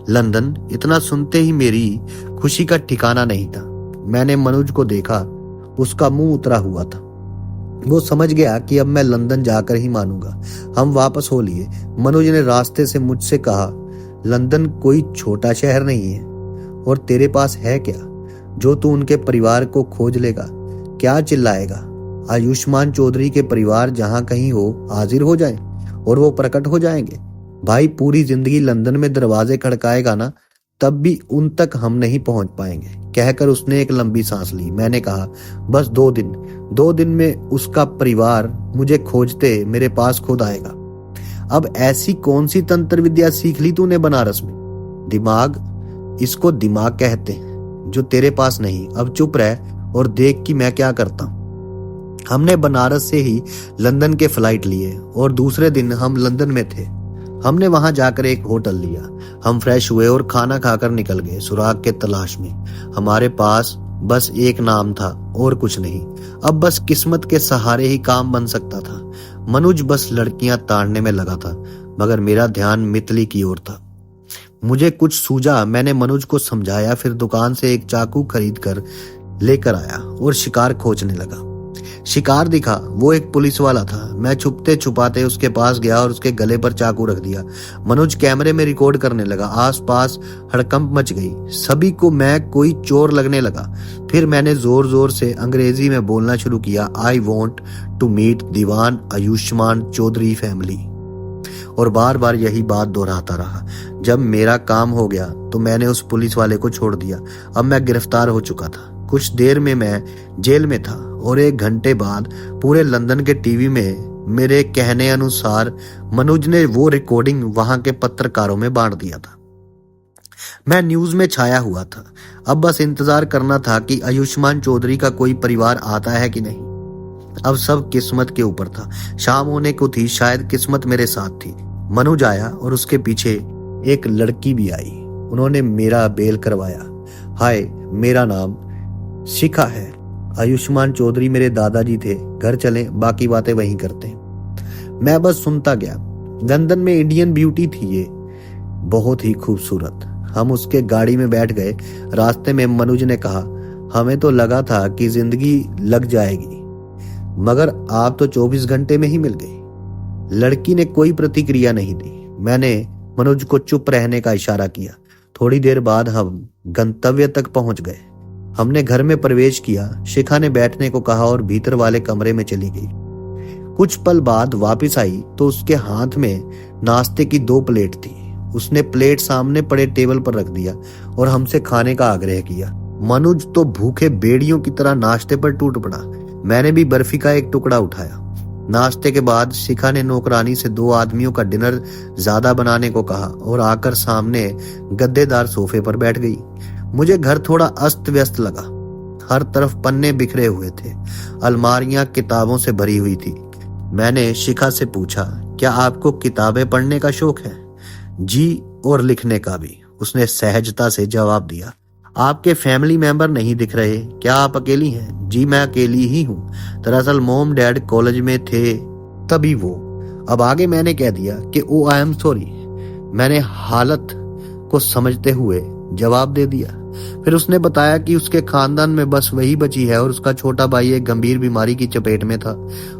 लंदन, इतना सुनते ही मेरी खुशी का ठिकाना नहीं था। मैंने मनुज को देखा, उसका मुंह उतरा हुआ था। वो समझ गया कि अब मैं लंदन जाकर ही मानूंगा। हम वापस हो लिए। मनुज ने रास्ते से मुझसे कहा, लंदन कोई छोटा शहर नहीं है, और तेरे पास है क्या जो तू उनके परिवार को खोज लेगा? क्या चिल्लाएगा? आयुष्मान चौधरी के परिवार जहां कहीं हो हाजिर हो जाए और वो प्रकट हो जाएंगे। भाई पूरी जिंदगी लंदन में दरवाजे खड़काएगा ना, तब भी उन तक हम नहीं पहुंच पाएंगे। कहकर उसने एक लंबी सांस ली। मैंने कहा, बस 2 दिन में उसका परिवार मुझे खोजते मेरे पास खुद आएगा। अब ऐसी कौन सी तंत्र विद्या सीख ली तूने बनारस में? दिमाग, इसको दिमाग कहते हैं, जो तेरे पास नहीं। अब चुप रह और देख कि मैं क्या करता हूं। हमने बनारस से ही लंदन के फ्लाइट लिए और दूसरे दिन हम लंदन में थे। हमने वहां जाकर एक होटल लिया। हम फ्रेश हुए और खाना खाकर निकल गए सुराग के तलाश में। हमारे पास बस एक नाम था और कुछ नहीं। अब बस किस्मत के सहारे ही काम बन सकता था। मनुज बस लड़कियां ताड़ने में लगा था, मगर मेरा ध्यान मितली की ओर था। मुझे कुछ सूझा। मैंने मनुज को समझाया, फिर दुकान से एक चाकू खरीद कर लेकर आया और शिकार खोजने लगा। शिकार दिखा, वो एक पुलिस वाला था। मैं छुपते छुपाते उसके पास गया और उसके गले पर चाकू रख दिया। मनुज कैमरे में रिकॉर्ड करने लगा। आसपास हड़कंप मच गई। सभी को मैं कोई चोर लगने लगा। फिर मैंने जोर जोर से अंग्रेजी में बोलना शुरू किया, I want to meet Diwan Ayushmann Chaudhary family. और बार बार यही बात दोहराता रहा। जब मेरा काम हो गया तो मैंने उस पुलिस वाले को छोड़ दिया। अब मैं गिरफ्तार हो चुका था। कुछ देर में मैं जेल में था और 1 घंटे बाद पूरे लंदन के टीवी में मेरे कहने अनुसार मनोज ने वो रिकॉर्डिंग वहां के पत्रकारों में बांट दिया था। मैं न्यूज में छाया हुआ था। अब बस इंतजार करना था कि आयुष्मान चौधरी का कोई परिवार आता है कि नहीं। अब सब किस्मत के ऊपर था। शाम होने को थी, शायद किस्मत मेरे साथ थी। मनोज आया और उसके पीछे एक लड़की भी आई। उन्होंने मेरा बेल करवाया। हाय, मेरा नाम शिखा है। आयुष्मान चौधरी मेरे दादाजी थे। घर चलें, बाकी बातें वहीं करते हैं। मैं बस सुनता गया। लंदन में इंडियन ब्यूटी थी ये, बहुत ही खूबसूरत। हम उसके गाड़ी में बैठ गए। रास्ते में मनोज ने कहा, हमें तो लगा था कि जिंदगी लग जाएगी, मगर आप तो 24 घंटे में ही मिल गई। लड़की ने कोई प्रतिक्रिया नहीं दी। मैंने मनोज को चुप रहने का इशारा किया। थोड़ी देर बाद हम गंतव्य तक पहुंच गए। हमने घर में प्रवेश किया। शिखा ने बैठने को कहा और भीतर वाले कमरे में चली गई। कुछ पल बाद वापस आई तो उसके हाथ में नाश्ते की 2 प्लेट थी। उसने प्लेट सामने पड़े टेबल पर रख दिया और हमसे खाने का आग्रह किया। मनोज तो भूखे बेड़ियों की तरह नाश्ते पर टूट पड़ा। मैंने भी बर्फी का एक टुकड़ा उठाया। नाश्ते के बाद शिखा ने नौकरानी से 2 आदमियों का डिनर ज्यादा बनाने को कहा और आकर सामने गद्देदार सोफे पर बैठ गई। मुझे घर थोड़ा अस्त व्यस्त लगा। हर तरफ पन्ने बिखरे हुए थे। अलमारियां किताबों से भरी हुई थी। मैंने शिखा से पूछा, क्या आपको किताबें पढ़ने का शौक है? जी, और लिखने का भी, उसने सहजता से जवाब दिया। आपके फैमिली मेंबर नहीं दिख रहे, क्या आप अकेली हैं? जी, मैं अकेली ही हूँ। दरअसल मॉम डैड कॉलेज में थे तभी वो। अब आगे मैंने कह दिया कि ओ आई एम सॉरी। मैंने हालत को समझते हुए जवाब दे दिया। फिर उसने बताया कि उसके खानदान में बस वही बची है और उसका छोटा भाई एक गंभीर बीमारी की चपेट में था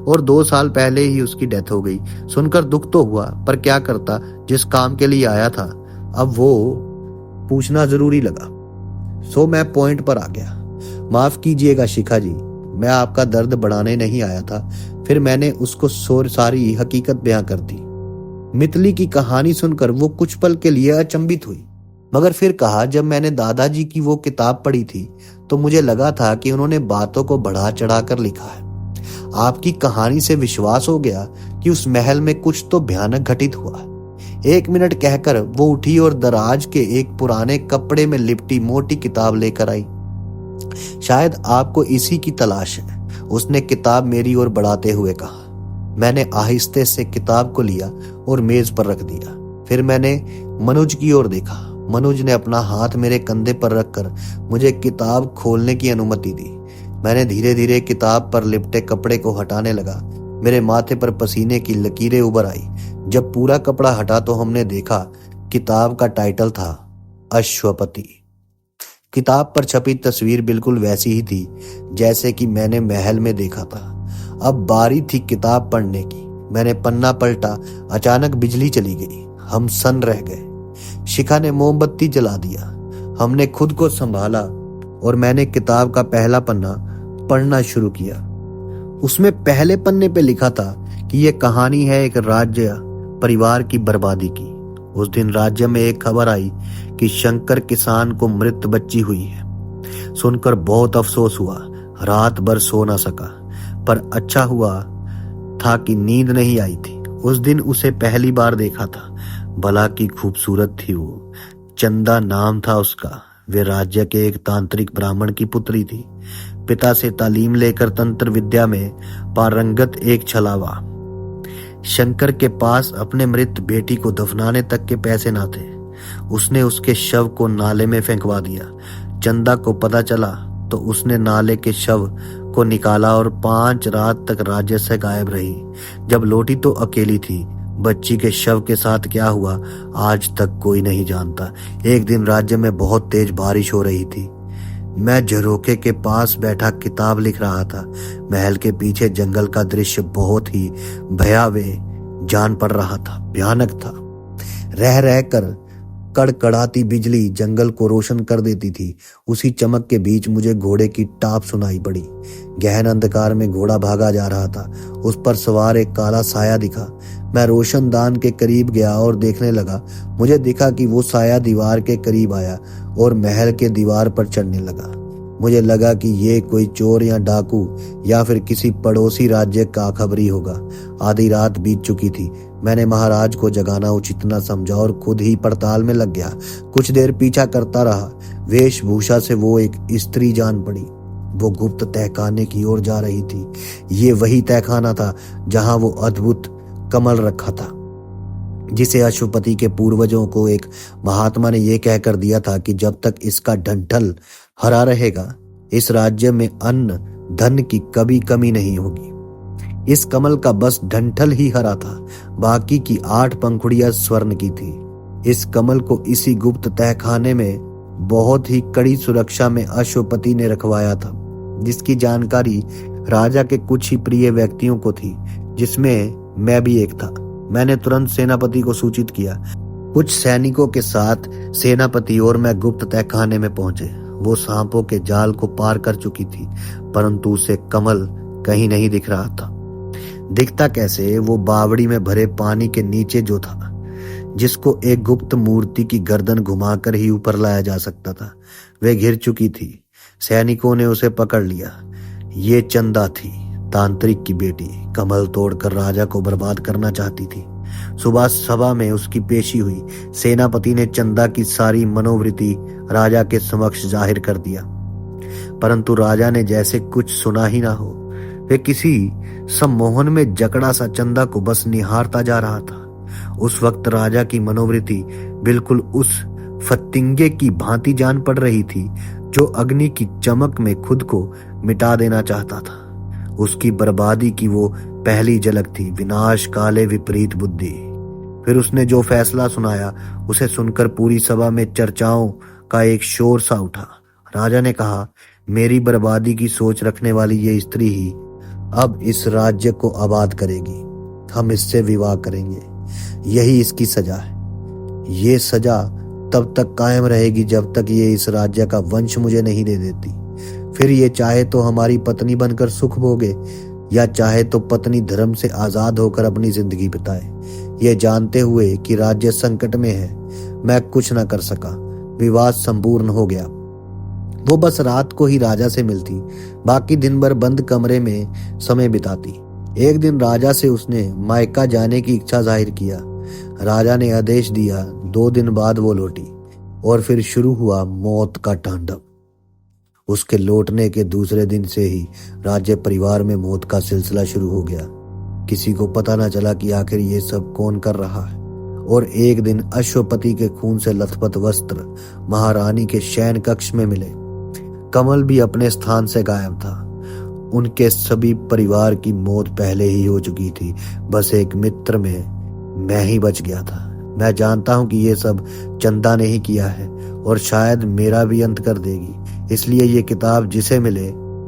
और 2 साल पहले ही उसकी डेथ हो गई। सुनकर दुख तो हुआ, पर क्या करता, जिस काम के लिए आया था अब वो पूछना जरूरी लगा। सो मैं पॉइंट पर आ गया। माफ कीजिएगा शिखा जी, मैं आपका दर्द बढ़ाने नहीं आया था। फिर मैंने उसको सारी हकीकत बयां कर दी। मितली की कहानी सुनकर वो कुछ पल के लिए अचंभित हुई, मगर फिर कहा, जब मैंने दादाजी की वो किताब पढ़ी थी तो मुझे लगा था कि उन्होंने बातों को बढ़ा चढ़ा कर लिखा है। आपकी कहानी से विश्वास हो गया कि उस महल में कुछ तो भयानक घटित हुआ। 1 मिनट कहकर वो उठी और दराज के एक पुराने कपड़े में लिपटी मोटी किताब लेकर आई। शायद आपको इसी की तलाश है, उसने किताब मेरी ओर बढ़ाते हुए कहा। मैंने आहिस्ते से किताब को लिया और मेज पर रख दिया। फिर मैंने मनोज की ओर देखा। मनोज ने अपना हाथ मेरे कंधे पर रखकर मुझे किताब खोलने की अनुमति दी। मैंने धीरे धीरे किताब पर लिपटे कपड़े को हटाने लगा। मेरे माथे पर पसीने की लकीरें उभर आई। जब पूरा कपड़ा हटा तो हमने देखा किताब का टाइटल था अश्वपति। किताब पर छपी तस्वीर बिल्कुल वैसी ही थी जैसे कि मैंने महल में देखा था। अब बारी थी किताब पढ़ने की। मैंने पन्ना पलटा। अचानक बिजली चली गई। हम सन्न रह गए। शिखा ने मोमबत्ती जला दिया। हमने खुद को संभाला और मैंने किताब का पहला पन्ना पढ़ना शुरू किया। उसमें पहले पन्ने पे लिखा था कि यह कहानी है एक राज्य परिवार की बर्बादी की। उस दिन राज्य में एक खबर आई कि शंकर किसान को मृत बच्ची हुई है। सुनकर बहुत अफसोस हुआ। रात भर सो ना सका, पर अच्छा हुआ था कि नींद नहीं आई थी। उस दिन उसे पहली बार देखा था। भला की खूबसूरत थी वो। चंदा नाम था उसका। वे राज्य के एक तांत्रिक ब्राह्मण की पुत्री थी। पिता से तालीम लेकर तंत्र विद्या में पारंगत एक छलावा। शंकर के पास अपने मृत बेटी को दफनाने तक के पैसे ना थे। उसने उसके शव को नाले में फेंकवा दिया। चंदा को पता चला तो उसने नाले के शव को निकाला और 5 रात तक राज्य से गायब रही। जब लौटी तो अकेली थी। बच्ची के शव के साथ क्या हुआ आज तक कोई नहीं जानता। एक दिन राज्य में बहुत तेज बारिश हो रही थी। मैं झरोखे के पास बैठा किताब लिख रहा था। महल के पीछे जंगल का दृश्य बहुत ही भयावह जान पड़ रहा था, भयानक था। रह रहकर कड़कड़ाती बिजली जंगल को रोशन कर देती थी, उसी चमक के बीच मुझे घोड़े की टाप सुनाई पड़ी। गहन अंधकार में घोड़ा भागा जा रहा था। उस पर सवार एक काला साया दिखा। मैं रोशनदान के करीब गया और देखने लगा। मुझे दिखा कि वो साया दीवार के करीब आया और महल के दीवार पर चढ़ने लगा। मुझे लगा कि ये कोई चोर या डाकू या फिर किसी पड़ोसी राज्य का खबरी होगा। आधी रात बीत चुकी थी। मैंने महाराज को जगाना उचित न समझा और खुद ही पड़ताल में लग गया। कुछ देर पीछा करता रहा। वेशभूषा से वो एक स्त्री जान पड़ी। वो गुप्त तहखाने की ओर जा रही थी। ये वही तहखाना था जहां वो अद्भुत कमल रखा था, जिसे अश्वपति के पूर्वजों को एक महात्मा ने यह कहकर दिया था कि जब तक इसका डंठल हरा रहेगा, इस राज्य में अन्न धन की कभी कमी नहीं होगी। इस कमल का बस डंठल ही हरा था, बाकी की 8 पंखुड़ियां स्वर्ण की थी। इस कमल को इसी गुप्त तहखाने में बहुत ही कड़ी सुरक्षा में अश्वपति ने रखवाया था, जिसकी जानकारी राजा के कुछ ही प्रिय व्यक्तियों को थी, जिसमें मैं भी एक था। मैंने तुरंत सेनापति को सूचित किया। कुछ सैनिकों के साथ सेनापति और मैं गुप्त तहखाने में पहुंचे। वो सांपों के जाल को पार कर चुकी थी, परंतु उसे कमल कहीं नहीं दिख रहा था। दिखता कैसे? वो बावड़ी में भरे पानी के नीचे जो था, जिसको एक गुप्त मूर्ति की गर्दन घुमाकर ही ऊपर लाया जा सकता था, वे घिर चुकी थी। सैनिकों ने उसे पकड़ लिया। ये चंदा थी, तांत्रिक की बेटी। कमल तोड़कर राजा को बर्बाद करना चाहती थी। सुबह सभा में उसकी पेशी हुई। सेनापति ने चंदा की सारी मनोवृत्ति राजा के समक्ष जाहिर कर दिया, परंतु राजा ने जैसे कुछ सुना ही ना हो। वे किसी सम्मोहन में जकड़ा सा चंदा को बस निहारता जा रहा था। उस वक्त राजा की मनोवृत्ति बिल्कुल उस फतिंगे की भांति जान पड़ रही थी जो अग्नि की चमक में खुद को मिटा देना चाहता था। उसकी बर्बादी की वो पहली झलक थी, विनाश काले विपरीत बुद्धि। फिर उसने जो फैसला सुनाया, उसे सुनकर पूरी सभा में चर्चाओं का एक शोर सा उठा। राजा ने कहा, मेरी बर्बादी की सोच रखने वाली ये स्त्री ही अब इस राज्य को आबाद करेगी। हम इससे विवाह करेंगे, यही इसकी सजा है। ये सजा तब तक कायम रहेगी जब तक ये इस राज्य का वंश मुझे नहीं दे देती। फिर ये चाहे तो हमारी पत्नी बनकर सुख भोगे या चाहे तो पत्नी धर्म से आजाद होकर अपनी जिंदगी बिताए। ये जानते हुए कि राज्य संकट में है, मैं कुछ न कर सका। विवाद संपूर्ण हो गया। वो बस रात को ही राजा से मिलती, बाकी दिन भर बंद कमरे में समय बिताती। एक दिन राजा से उसने मायका जाने की इच्छा जाहिर किया। राजा ने आदेश दिया। 2 दिन बाद वो लौटी और फिर शुरू हुआ मौत का तांडव। उसके लौटने के दूसरे दिन से ही राज्य परिवार में मौत का सिलसिला शुरू हो गया। किसी को पता न चला कि आखिर ये सब कौन कर रहा है। और एक दिन अश्वपति के खून से लथपथ वस्त्र महारानी के शयन कक्ष में मिले। कमल भी अपने स्थान से गायब था। उनके सभी परिवार की मौत पहले ही हो चुकी थी। बस एक मित्र में मैं ही बच गया था। मैं जानता हूं कि ये सब चंदा ने ही किया है और शायद मेरा भी अंत कर देगी। इसलिए ये किताब जिसे मिले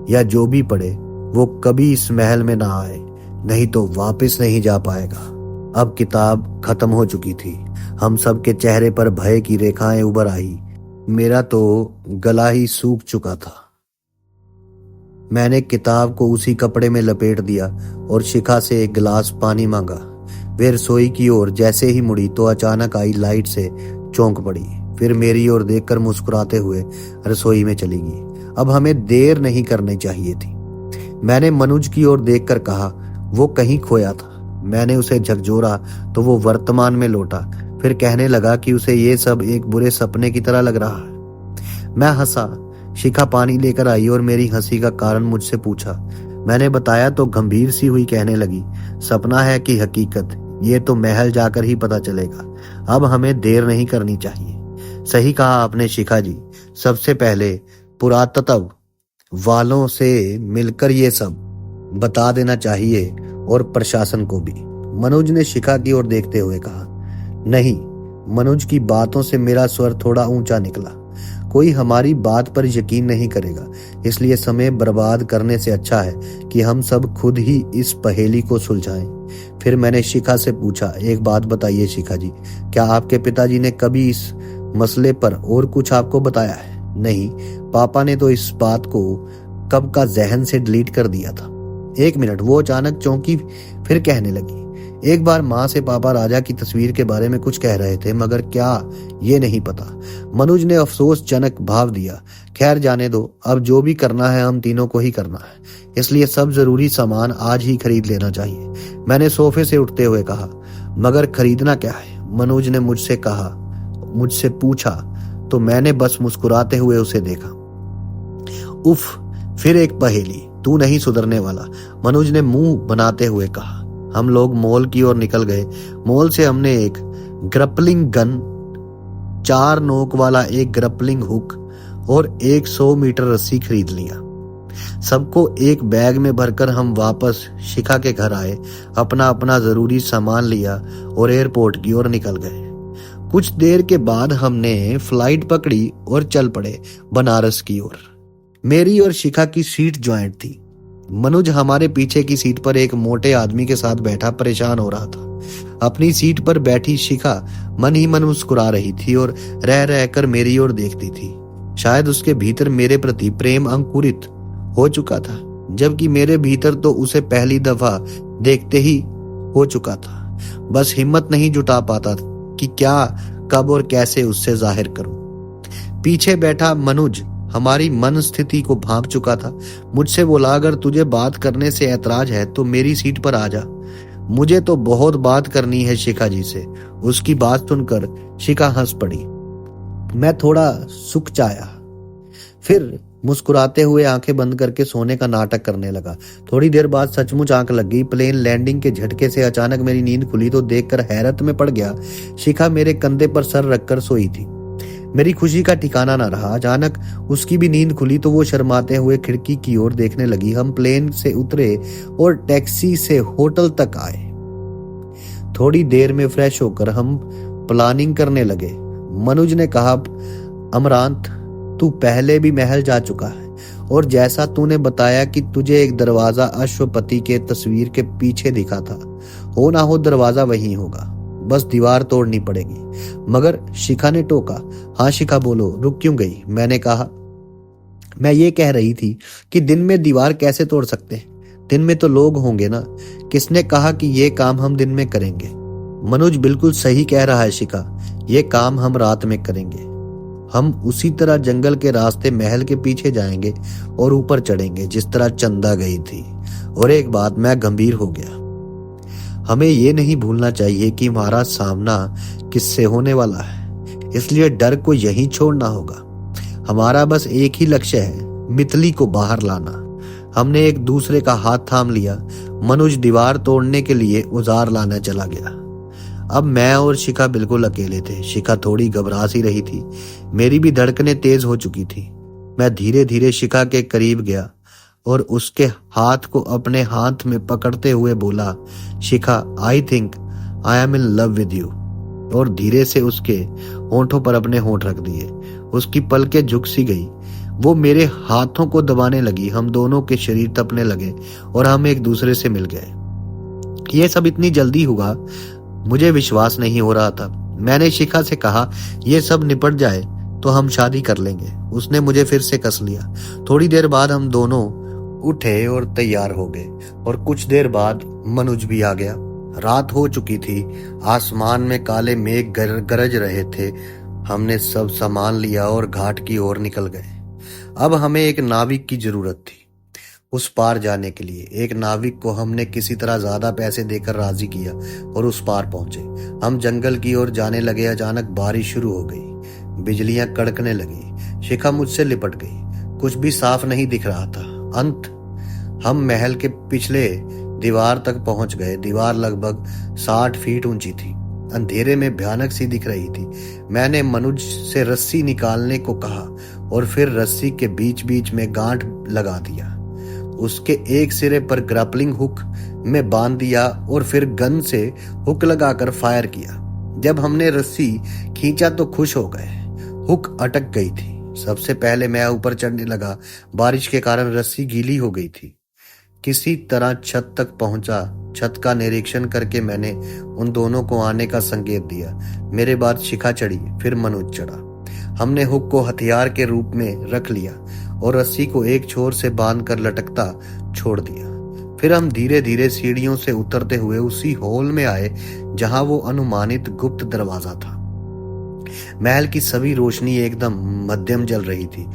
या जो भी पढ़े वो कभी इस महल में ना आए, नहीं तो वापस नहीं जा पाएगा। अब किताब खत्म हो चुकी थी। हम सब के चेहरे पर भय की रेखाएं उभर आई। मेरा तो गला ही सूख चुका था। मैंने किताब को उसी कपड़े में लपेट दिया और शिखा से एक गिलास पानी मांगा। वे रसोई की ओर जैसे ही मुड़ी तो अचानक आई लाइट से चौंक पड़ी। फिर मेरी ओर देखकर मुस्कुराते हुए रसोई में चली गई। अब हमें देर नहीं करनी चाहिए थी। मैंने मनुज की ओर देखकर कहा, वो कहीं खोया था। मैंने उसे झकझोरा तो वो वर्तमान में लौटा। फिर कहने लगा कि उसे ये सब एक बुरे सपने की तरह लग रहा है। मैं हंसा। शिखा पानी लेकर आई और मेरी हंसी का कारण मुझसे पूछा। मैंने बताया तो गंभीर सी हुई कहने लगी, सपना है कि हकीकत, ये तो महल जाकर ही पता चलेगा। अब हमें देर नहीं करनी चाहिए। सही कहा आपने शिखा जी। सबसे पहले पुरातत्व वालों से मिलकर ये सब बता देना चाहिए और प्रशासन को भी। मनुज ने शिखा की ओर देखते हुए कहा। नहीं, मनुज की बातों से मेरा स्वर थोड़ा ऊंचा निकला। कोई हमारी बात पर यकीन नहीं करेगा, इसलिए समय बर्बाद करने से अच्छा है कि हम सब खुद ही इस पहेली को सुलझाएं। फिर मैंने शिखा से पूछा, एक बात बताइए शिखा जी, क्या आपके पिताजी ने कभी इस मसले पर और कुछ आपको बताया है? नहीं, पापा ने तो इस बात को कब का जहन से डिलीट कर दिया था। 1 मिनट, वो अचानक चौंकी, फिर कहने लगी, एक बार माँ से पापा राजा की तस्वीर के बारे में कुछ कह रहे थे, मगर क्या ये नहीं पता। मनुज ने अफसोसजनक भाव दिया। खैर जाने दो, अब जो भी करना है हम तीनों को ही करना है, इसलिए सब जरूरी सामान आज ही खरीद लेना चाहिए। मैंने सोफे से उठते हुए कहा। मगर खरीदना क्या है? मनुज ने मुझसे पूछा तो मैंने बस मुस्कुराते हुए उसे देखा। उफ, फिर एक पहेली, तू नहीं सुधरने वाला, मनुज ने मुंह बनाते हुए कहा। हम लोग मॉल की ओर निकल गए। मॉल से हमने एक ग्रपलिंग गन, 4 नोक वाला एक ग्रपलिंग हुक और 100 मीटर रस्सी खरीद लिया। सबको एक बैग में भरकर हम वापस शिखा के घर आए, अपना अपना जरूरी सामान लिया और एयरपोर्ट की ओर निकल गए। कुछ देर के बाद हमने फ्लाइट पकड़ी और चल पड़े बनारस की ओर। मेरी और शिखा की सीट ज्वाइंट थी। मनुज हमारे पीछे की सीट पर एक मोटे आदमी के साथ बैठा परेशान हो रहा था। अपनी सीट पर बैठी शिखा मन ही मन मुस्कुरा रही थी और रह रहकर मेरी ओर देखती थी। शायद उसके भीतर मेरे प्रति प्रेम अंकुरित हो चुका था, जबकि मेरे भीतर तो उसे पहली दफा देखते ही हो चुका था। बस हिम्मत नहीं जुटा पाता कि क्या, कब और कैसे उससे जाहिर करूं। पीछे बैठा मनुज हमारी मन स्थिति को भांप चुका था। मुझसे बोला, अगर तुझे बात करने से ऐतराज है तो मेरी सीट पर आ जा, मुझे तो बहुत बात करनी है शिखा जी से। उसकी बात सुनकर शिखा हंस पड़ी। मैं थोड़ा सुकचाया, फिर मुस्कुराते हुए आंखें बंद करके सोने का नाटक करने लगा। थोड़ी देर बाद सचमुच आंख लग गई। प्लेन लैंडिंग के झटके से अचानक मेरी नींद खुली तो देखकर हैरत में पड़ गया। शिखा मेरे कंधे पर सर रखकर सोई थी। मेरी खुशी का ठिकाना न रहा। अचानक उसकी भी नींद खुली तो वो शर्माते हुए खिड़की की ओर देखने लगी। हम प्लेन से उतरे और टैक्सी से होटल तक आए। थोड़ी देर में फ्रेश होकर हम प्लानिंग करने लगे। मनुज ने कहा, अमरांत, तू पहले भी महल जा चुका है और जैसा तूने बताया कि तुझे एक दरवाजा अश्वपति के तस्वीर के पीछे दिखा था, हो ना हो दरवाजा वही होगा, बस दीवार तोड़नी पड़ेगी। मगर शिखा ने टोका। हाँ शिखा बोलो, रुक क्यों गई? मैंने कहा, मैं ये कह रही थी कि दिन में दीवार कैसे तोड़ सकते हैं? दिन में तो लोग होंगे ना। किसने कहा कि ये काम हम दिन में करेंगे? मनुज बिल्कुल सही कह रहा है शिखा, ये काम हम रात में करेंगे। हम उसी तरह जंगल के रास्ते महल के पीछे जाएंगे और ऊपर चढ़ेंगे जिस तरह चंदा गई थी। और एक बात, मैं गंभीर हो गया। हमें ये नहीं भूलना चाहिए कि हमारा सामना किससे होने वाला है, इसलिए डर को यहीं छोड़ना होगा। हमारा बस एक ही लक्ष्य है, मितली को बाहर लाना। हमने एक दूसरे का हाथ थाम लिया। मनुज दीवार तोड़ने के लिए औजार लाने चला गया। अब मैं और शिखा बिल्कुल अकेले थे। शिखा थोड़ी घबरा सी रही थी। मेरी भी धड़कनें तेज हो चुकी थी। मैं धीरे धीरे शिखा के करीब गया और उसके हाथ को अपने हाथ में पकड़ते हुए बोला, Shikha, I think I am in love with you. और धीरे से उसके होंठों पर अपने होंठ रख दिए। उसकी पलकें झुक सी गई। वो मेरे हाथों को दबाने लगी। हम दोनों के शरीर तपने लगे और हम एक दूसरे से मिल गए। ये सब इतनी जल्दी हुआ, मुझे विश्वास नहीं हो रहा था। मैंने शिखा से कहा, ये सब निपट जाए तो हम शादी कर लेंगे। उसने मुझे फिर से कस लिया। थोड़ी देर बाद हम दोनों उठे और तैयार हो गए और कुछ देर बाद मनुज भी आ गया। रात हो चुकी थी। आसमान में काले मेघ गरज रहे थे। हमने सब सामान लिया और घाट की ओर निकल गए। अब हमें एक नाविक की जरूरत थी उस पार जाने के लिए। एक नाविक को हमने किसी तरह ज्यादा पैसे देकर राजी किया और उस पार पहुंचे। हम जंगल की ओर जाने लगे। अचानक बारिश शुरू हो गई। बिजलियां कड़कने लगी। शिखा मुझसे लिपट गई। कुछ भी साफ नहीं दिख रहा था। हम महल के पिछले दीवार तक पहुंच गए। दीवार लगभग 60 फीट ऊंची थी। अंधेरे में भयानक सी दिख रही थी। मैंने मनुज से रस्सी निकालने को कहा और फिर रस्सी के बीच बीच में गांठ लगा दिया। उसके एक सिरे पर ग्रैपलिंग हुक में बांध दिया और फिर गन से हुक लगाकर फायर किया। जब हमने रस्सी खींचा तो खुश हो गए। हुक अटक गई थी। सबसे पहले मैं ऊपर चढ़ने लगा। बारिश के कारण रस्सी गीली हो गई थी। किसी तरह छत तक पहुंचा छत का निरीक्षण करके मैंने उन दोनों को आने का संकेत दिया। मेरे बाद शिखा चढ़ी, फिर मनोज चढ़ा। हमने हुक को हथियार के रूप में रख लिया और रस्सी को एक छोर से बांधकर लटकता छोड़ दिया। फिर हम धीरे धीरे सीढ़ियों से उतरते हुए उसी हॉल में आए जहां वो अनुमानित गुप्त दरवाजा था। महल की सभी रोशनी एकदम मध्यम जल रही थी।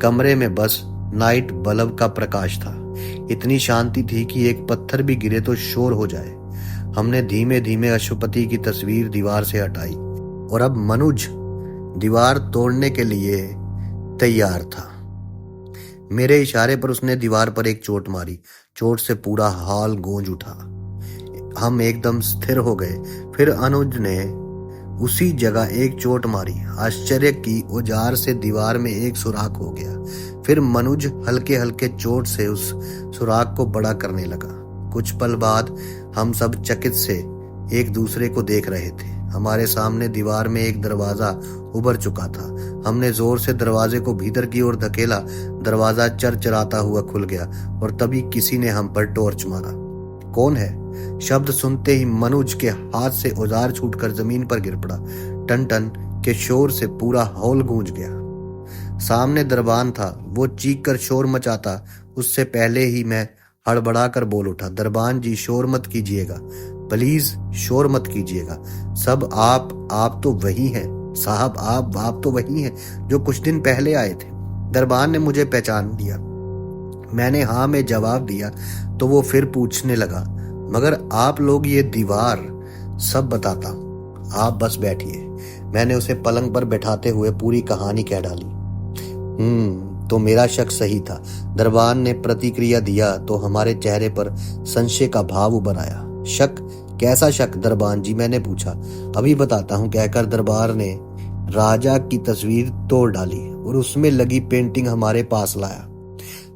कमरे में बस नाइट बल्ब का प्रकाश था। इतनी शांति थी कि एक पत्थर भी गिरे तो शोर हो जाए। हमने धीमे धीमे अशुपति की तस्वीर दीवार से हटाई और अब मनुज दीवार तोड़ने के लिए तैयार था। मेरे इशारे पर उसने दीवार पर एक चोट मारी। चोट से पूरा हॉल गूंज उठा। हम एकदम स्थिर हो गए। फिर अनुज ने उसी जगह एक चोट मारी। आश्चर्य की औजार से दीवार में एक सुराख हो गया। फिर मनुज हल्के हल्के चोट से उस सुराख को बड़ा करने लगा। कुछ पल बाद हम सब चकित से एक दूसरे को देख रहे थे। हमारे सामने दीवार में एक दरवाजा उभर चुका था। हमने जोर से दरवाजे को भीतर की ओर धकेला। दरवाजा चरचराता हुआ खुल गया और तभी किसी ने हम पर टॉर्च मारा। कौन है? शब्द सुनते ही मनुज के हाथ से औजार छूटकर जमीन पर गिर पड़ा। टन टन के शोर से पूरा हॉल गूंज गया। सामने दरबान था। वो चीख कर शोर मचाता उससे पहले ही मैं हड़बड़ा कर बोल उठा, दरबान जी, शोर मत कीजिएगा, प्लीज शोर मत कीजिएगा। सब आप तो वही हैं साहब, आप तो वही हैं जो कुछ दिन पहले आए थे। दरबान ने मुझे पहचान लिया। मैंने हाँ में जवाब दिया तो वो फिर पूछने लगा, मगर आप लोग ये दीवार? सब बताता हूं, आप बस बैठिए। मैंने उसे पलंग पर बैठाते हुए पूरी कहानी कह डाली। तो मेरा शक सही था। दरबान ने प्रतिक्रिया दिया तो हमारे चेहरे पर संशय का भाव उभर आया। शक? कैसा शक दरबान जी? मैंने पूछा। अभी बताता हूं, कहकर दरबार ने राजा की तस्वीर तोड़ डाली और उसमें लगी पेंटिंग हमारे पास लाया।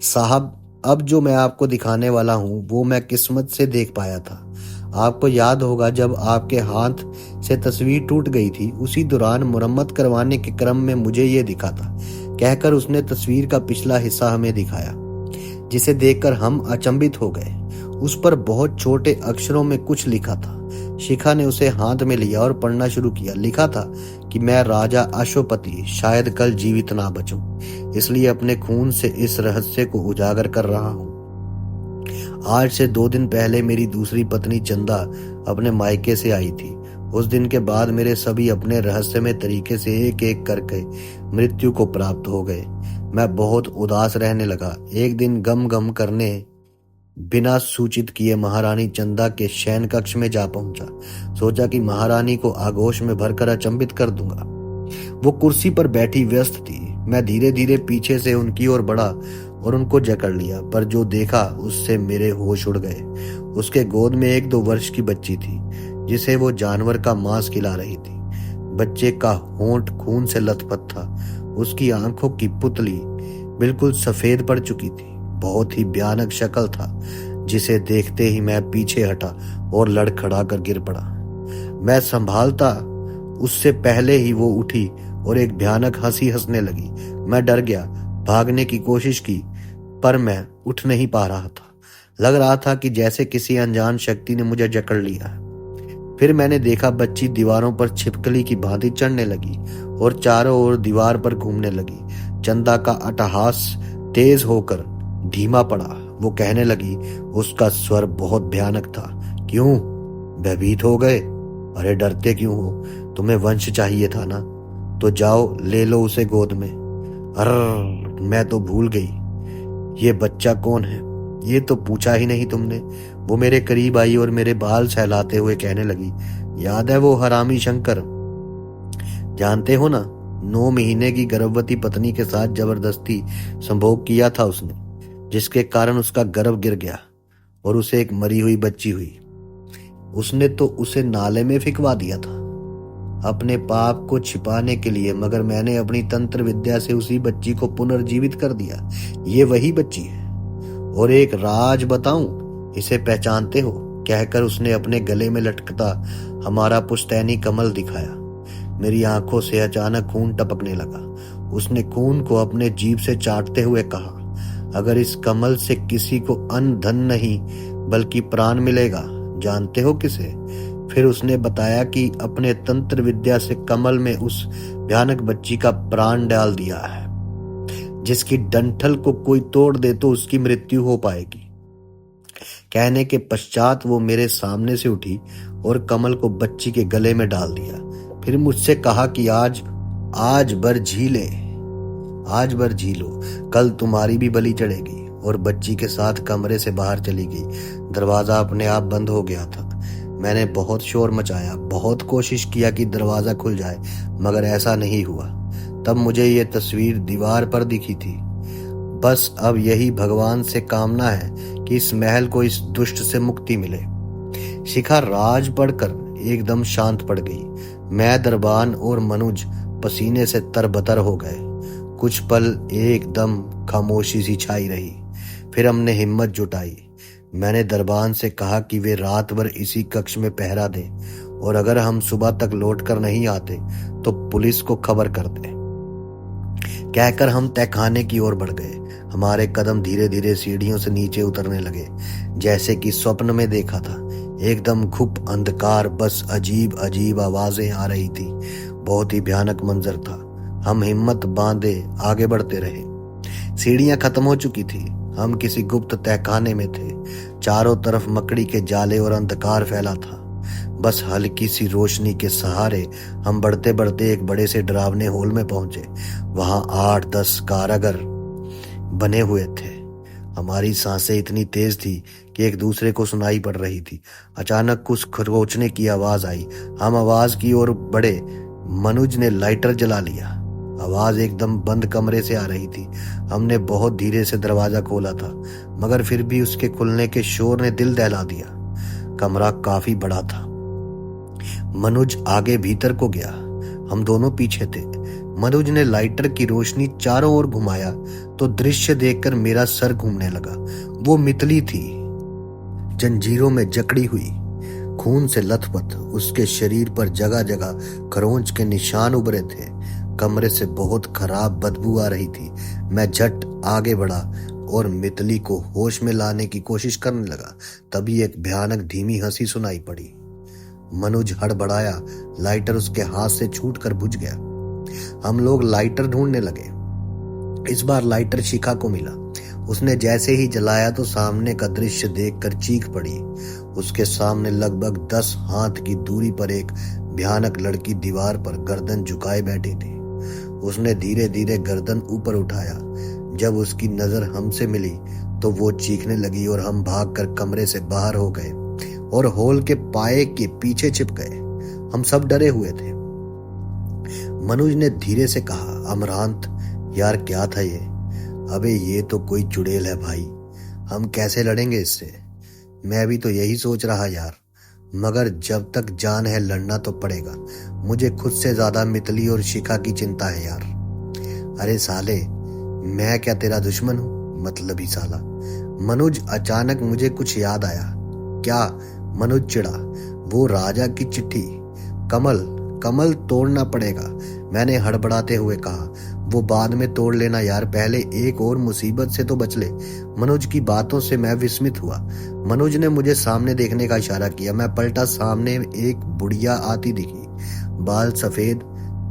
साहब, अब जो मैं आपको दिखाने वाला हूं वो मैं किस्मत से देख पाया था। आपको याद होगा जब आपके हाथ से तस्वीर टूट गई थी, उसी दौरान मुरम्मत करवाने के क्रम में मुझे ये दिखा था, कहकर उसने तस्वीर का पिछला हिस्सा हमें दिखाया, जिसे देखकर हम अचंभित हो गए। उस पर बहुत छोटे अक्षरों में कुछ लिखा था। शिखा ने उसे हाथ में लिया और पढ़ना शुरू किया। लिखा था कि मैं राजा अशोपति शायद कल जीवित ना बचूं, इसलिए अपने खून से इस रहस्य को उजागर कर रहा हूं। आज से 2 दिन पहले मेरी दूसरी पत्नी चंदा अपने मायके से आई थी। उस दिन के बाद मेरे सभी अपने रहस्यमय तरीके से एक एक करके मृत्यु को प्राप्त हो गए। मैं बहुत उदास रहने लगा। एक दिन गम गम करने बिना सूचित किए महारानी चंदा के शयन कक्ष में जा पहुंचा। सोचा कि महारानी को आगोश में भरकर अचंभित कर दूंगा। वो कुर्सी पर बैठी व्यस्त थी। मैं धीरे धीरे पीछे से उनकी ओर बढ़ा और उनको जकड़ लिया, पर जो देखा उससे मेरे होश उड़ गए। उसके गोद में 1-2 वर्ष की बच्ची थी, जिसे वो जानवर का मांस खिला रही थी। बच्चे का होंठ खून से लथपथ था। उसकी आंखों की पुतली बिल्कुल सफेद पड़ चुकी थी। बहुत ही भयानक शक्ल था, जिसे देखते ही मैं पीछे हटा और लड़खड़ा कर गिर पड़ा। मैं संभालता उससे पहले ही वो उठी और एक भयानक हंसी हंसने लगी। मैं डर गया, भागने की कोशिश की, पर मैं उठ नहीं पा रहा था। लग रहा था कि जैसे किसी अनजान शक्ति ने मुझे जकड़ लिया है। फिर मैंने देखा बच्ची दीवारों पर छिपकली की भांति चढ़ने लगी और चारों ओर दीवार पर घूमने लगी। चंदा का अट्टहास तेज होकर धीमा पड़ा। वो कहने लगी, उसका स्वर बहुत भयानक था। क्यों भयभीत हो गए? अरे डरते क्यों हो? तुम्हें वंश चाहिए था ना, तो जाओ ले लो उसे गोद में। अर्र, मैं तो भूल गई। ये बच्चा कौन है? ये तो पूछा ही नहीं तुमने। वो मेरे करीब आई और मेरे बाल सहलाते हुए कहने लगी, याद है वो हरामी शंकर? जानते हो ना, 9 महीने की गर्भवती पत्नी के साथ जबरदस्ती संभोग किया था उसने, जिसके कारण उसका गर्भ गिर गया और उसे एक मरी हुई बच्ची हुई। उसने तो उसे नाले में फिकवा दिया था अपने पाप को छिपाने के लिए, मगर मैंने अपनी तंत्र विद्या से उसी बच्ची को पुनर्जीवित कर दिया। ये वही बच्ची है। और एक राज बताऊं, इसे पहचानते हो? कहकर उसने अपने गले में लटकता हमारा पुश्तैनी कमल दिखाया। मेरी आंखों से अचानक खून टपकने लगा। उसने खून को अपने जीभ से चाटते हुए कहा, अगर इस कमल से किसी को अन्न धन नहीं बल्कि प्राण मिलेगा, जानते हो किसे? फिर उसने बताया कि अपने तंत्र विद्या से कमल में उस भयानक बच्ची का प्राण डाल दिया है, जिसकी डंठल को कोई तोड़ दे तो उसकी मृत्यु हो पाएगी। कहने के पश्चात वो मेरे सामने से उठी और कमल को बच्ची के गले में डाल दिया। फिर मुझसे कहा कि आज भर जी लो, कल तुम्हारी भी बलि चढ़ेगी। और बच्ची के साथ कमरे से बाहर चली गई। दरवाजा अपने आप बंद हो गया था। मैंने बहुत शोर मचाया, बहुत कोशिश किया कि दरवाजा खुल जाए, मगर ऐसा नहीं हुआ। तब मुझे ये तस्वीर दीवार पर दिखी थी। बस अब यही भगवान से कामना है कि इस महल को इस दुष्ट से मुक्ति मिले। शिखा राज पढ़कर एकदम शांत पड़ गई। मैं, दरबान और मनुज पसीने से तरबतर हो गए। कुछ पल एकदम खामोशी सी छाई रही। फिर हमने हिम्मत जुटाई। मैंने दरबान से कहा कि वे रात भर इसी कक्ष में पहरा दें और अगर हम सुबह तक लौट कर नहीं आते तो पुलिस को खबर कर दें। कहकर हम तहखाने की ओर बढ़ गए। हमारे कदम धीरे धीरे सीढ़ियों से नीचे उतरने लगे, जैसे कि स्वप्न में देखा था। एकदम घुप अंधकार, बस अजीब अजीब आवाजें आ रही थी। बहुत ही भयानक मंजर था। हम हिम्मत बांधे आगे बढ़ते रहे। सीढ़ियां खत्म हो चुकी थी। हम किसी गुप्त तहखाने में थे। चारों तरफ मकड़ी के जाले और अंधकार फैला था। बस हल्की सी रोशनी के सहारे हम बढ़ते बढ़ते एक बड़े से डरावने हॉल में पहुंचे। वहां 8-10 कारागर बने हुए थे। हमारी सांसें इतनी तेज थी कि एक दूसरे को सुनाई पड़ रही थी। अचानक कुछ खरोचने की आवाज आई। हम आवाज की ओर बढ़े। मनुज ने लाइटर जला लिया। आवाज एकदम बंद कमरे से आ रही थी। हमने बहुत धीरे से दरवाजा खोला था, मगर फिर भी उसके खुलने के शोर ने दिल दहला दिया। कमरा काफी बड़ा था। मनुज आगे भीतर को गया, हम दोनों पीछे थे। मनुज ने लाइटर की रोशनी चारों ओर घुमाया तो दृश्य देखकर मेरा सर घूमने लगा। वो मितली थी, जंजीरों में जकड़ी हुई, खून से लथपथ। उसके शरीर पर जगह जगह खरोंच के निशान उभरे थे। कमरे से बहुत खराब बदबू आ रही थी। मैं झट आगे बढ़ा और मितली को होश में लाने की कोशिश करने लगा। तभी एक भयानक धीमी हंसी सुनाई पड़ी। मनुज हड़बड़ाया। लाइटर उसके हाथ से छूटकर बुझ गया। हम लोग लाइटर ढूंढने लगे। इस बार लाइटर शिखा को मिला। उसने जैसे ही जलाया तो सामने का दृश्य देखकर चीख पड़ी। उसके सामने लगभग 10 हाथ की दूरी पर एक भयानक लड़की दीवार पर गर्दन झुकाए बैठी थी। उसने धीरे धीरे गर्दन ऊपर उठाया। जब उसकी नजर हमसे मिली तो वो चीखने लगी और हम भागकर कमरे से बाहर हो गए और हॉल के पाए के पीछे छिप गए। हम सब डरे हुए थे। मनुज ने धीरे से कहा, अमरांत यार क्या था ये? अबे ये तो कोई चुड़ैल है भाई, हम कैसे लड़ेंगे इससे? मैं भी तो यही सोच रहा यार, मगर जब तक जान है लड़ना तो पड़ेगा। मुझे खुद से ज्यादा मितली और शिखा की चिंता है यार। अरे साले, मैं क्या तेरा दुश्मन हूं? मतलबी साला। मनुज, अचानक मुझे कुछ याद आया। क्या? मनुज चिढ़ा। वो राजा की चिट्ठी। कमल तोड़ना पड़ेगा, मैंने हड़बड़ाते हुए कहा। वो बाद में तोड़ लेना यार, पहले एक और मुसीबत से तो बच ले। मनुज की बातों से मैं विस्मित हुआ। मनुज ने मुझे सामने देखने का इशारा किया। मैं पलटा। सामने एक बुढ़िया आती दिखी। बाल सफेद,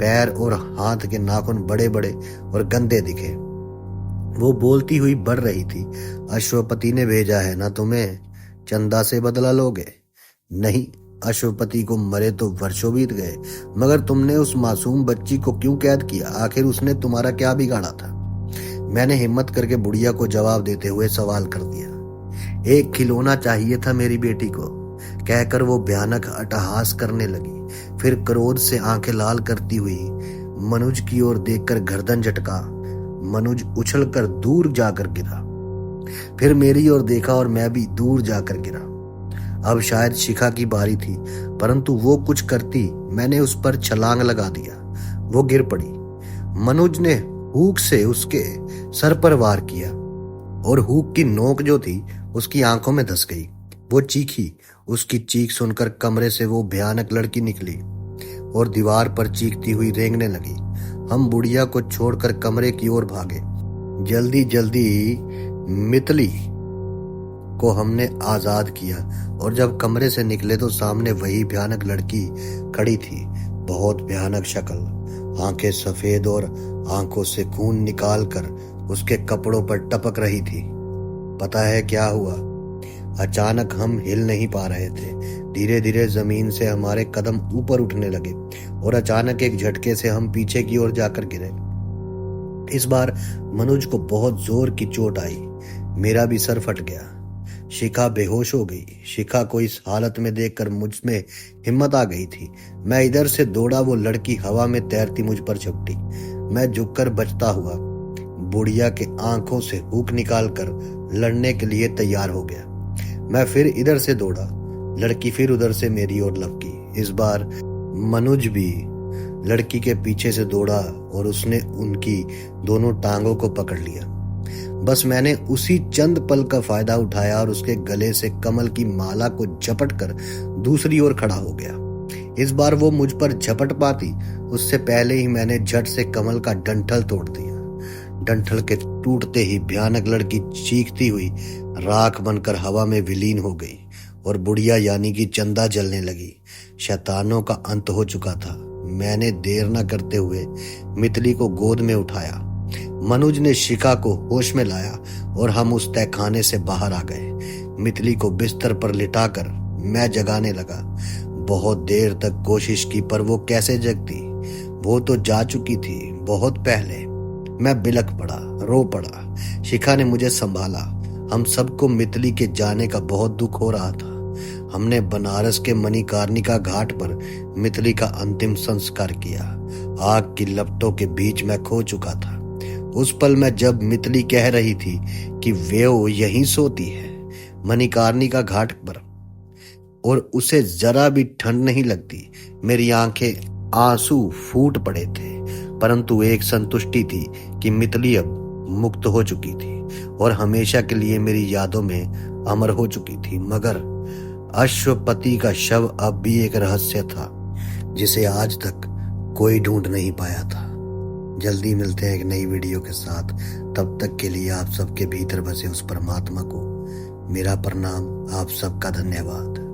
पैर और हाथ के नाखून बड़े बड़े और गंदे दिखे। वो बोलती हुई बढ़ रही थी, अश्वपति ने भेजा है ना तुम्हें? चंदा से बदला लोगे? नहीं, अश्वपति को मरे तो वर्षों बीत गए, मगर तुमने उस मासूम बच्ची को क्यों कैद किया? आखिर उसने तुम्हारा क्या बिगाड़ा था? मैंने हिम्मत करके बुढ़िया को जवाब देते हुए सवाल कर दिया। एक खिलौना चाहिए था मेरी बेटी को, कहकर वो भयानक अट्टहास करने लगी। फिर क्रोध से आंखें लाल करती हुई मनुज की ओर देखकर गर्दन झटका। मनुज उछलकर दूर जाकर गिरा। फिर मेरी ओर देखा और मैं भी दूर जाकर गिरा। अब शायद शिखा की बारी थी, परंतु वो कुछ करती। मैंने उस पर छलांग लगा दिया। वो गिर पड़ी। मनुज ने हुक से उसके सर पर वार किया और हुक की नोक जो थी उसकी आंखों में धंस गई। वो चीखी। उसकी चीख सुनकर कमरे से वो भयानक लड़की निकली और दीवार पर चीखती हुई रेंगने लगी। हम बुढ़िया को छोड़कर कमरे की ओर भागे। जल्दी जल्दी मितली को हमने आजाद किया और जब कमरे से निकले तो सामने वही भयानक लड़की खड़ी थी। बहुत भयानक शक्ल, आंखें सफेद और आंखों से खून निकालकर उसके कपड़ों पर टपक रही थी। पता है क्या हुआ? अचानक हम हिल नहीं पा रहे थे। धीरे धीरे जमीन से हमारे कदम ऊपर उठने लगे और अचानक एक झटके से हम पीछे की ओर जाकर गिरे। इस बार मनुज को बहुत जोर की चोट आई। मेरा भी सर फट गया। शिखा बेहोश हो गई। शिखा को इस हालत में देखकर मुझ में हिम्मत आ गई थी। मैं इधर से दौड़ा, वो लड़की हवा में तैरती मुझ पर झपटी। मैं झुककर बचता हुआ बुढ़िया के आंखों से हुक निकालकर लड़ने के लिए तैयार हो गया। मैं फिर इधर से दौड़ा, लड़की फिर उधर से मेरी ओर लपकी। इस बार मनुज भी लड़की के पीछे से दौड़ा और उसने उनकी दोनों टांगों को पकड़ लिया। बस मैंने उसी चंद पल का फायदा उठाया और उसके गले से कमल की माला को झपट कर दूसरी ओर खड़ा हो गया। इस बार वो मुझ पर झपट पाती उससे पहले ही मैंने झट से कमल का डंठल तोड़ दिया। डंठल के टूटते ही भयानक लड़की चीखती हुई राख बनकर हवा में विलीन हो गई और बुढ़िया यानी कि चंदा जलने लगी। शैतानों का अंत हो चुका था। मैंने देर न करते हुए मितली को गोद में उठाया। मनुज ने शिखा को होश में लाया और हम उस तहखाने से बाहर आ गए। मितली को बिस्तर पर लिटाकर मैं जगाने लगा। बहुत देर तक कोशिश की पर वो कैसे जगती? वो तो जा चुकी थी बहुत पहले। मैं बिलख पड़ा, रो पड़ा। शिखा ने मुझे संभाला। हम सबको मितली के जाने का बहुत दुख हो रहा था। हमने बनारस के मणिकर्णिका घाट पर मितली का अंतिम संस्कार किया। आग की लपटों के बीच मैं खो चुका था। उस पल में जब मितली कह रही थी कि वो यहीं सोती है मणिकर्णिका घाट पर और उसे जरा भी ठंड नहीं लगती, मेरी आंखें आंसू फूट पड़े थे। परंतु एक संतुष्टि थी कि मितली अब मुक्त हो चुकी थी और हमेशा के लिए मेरी यादों में अमर हो चुकी थी। मगर अश्वपति का शव अब भी एक रहस्य था जिसे आज तक कोई ढूंढ नहीं पाया था। जल्दी मिलते हैं एक नई वीडियो के साथ। तब तक के लिए आप सबके भीतर बसे उस परमात्मा को मेरा प्रणाम। आप सबका धन्यवाद।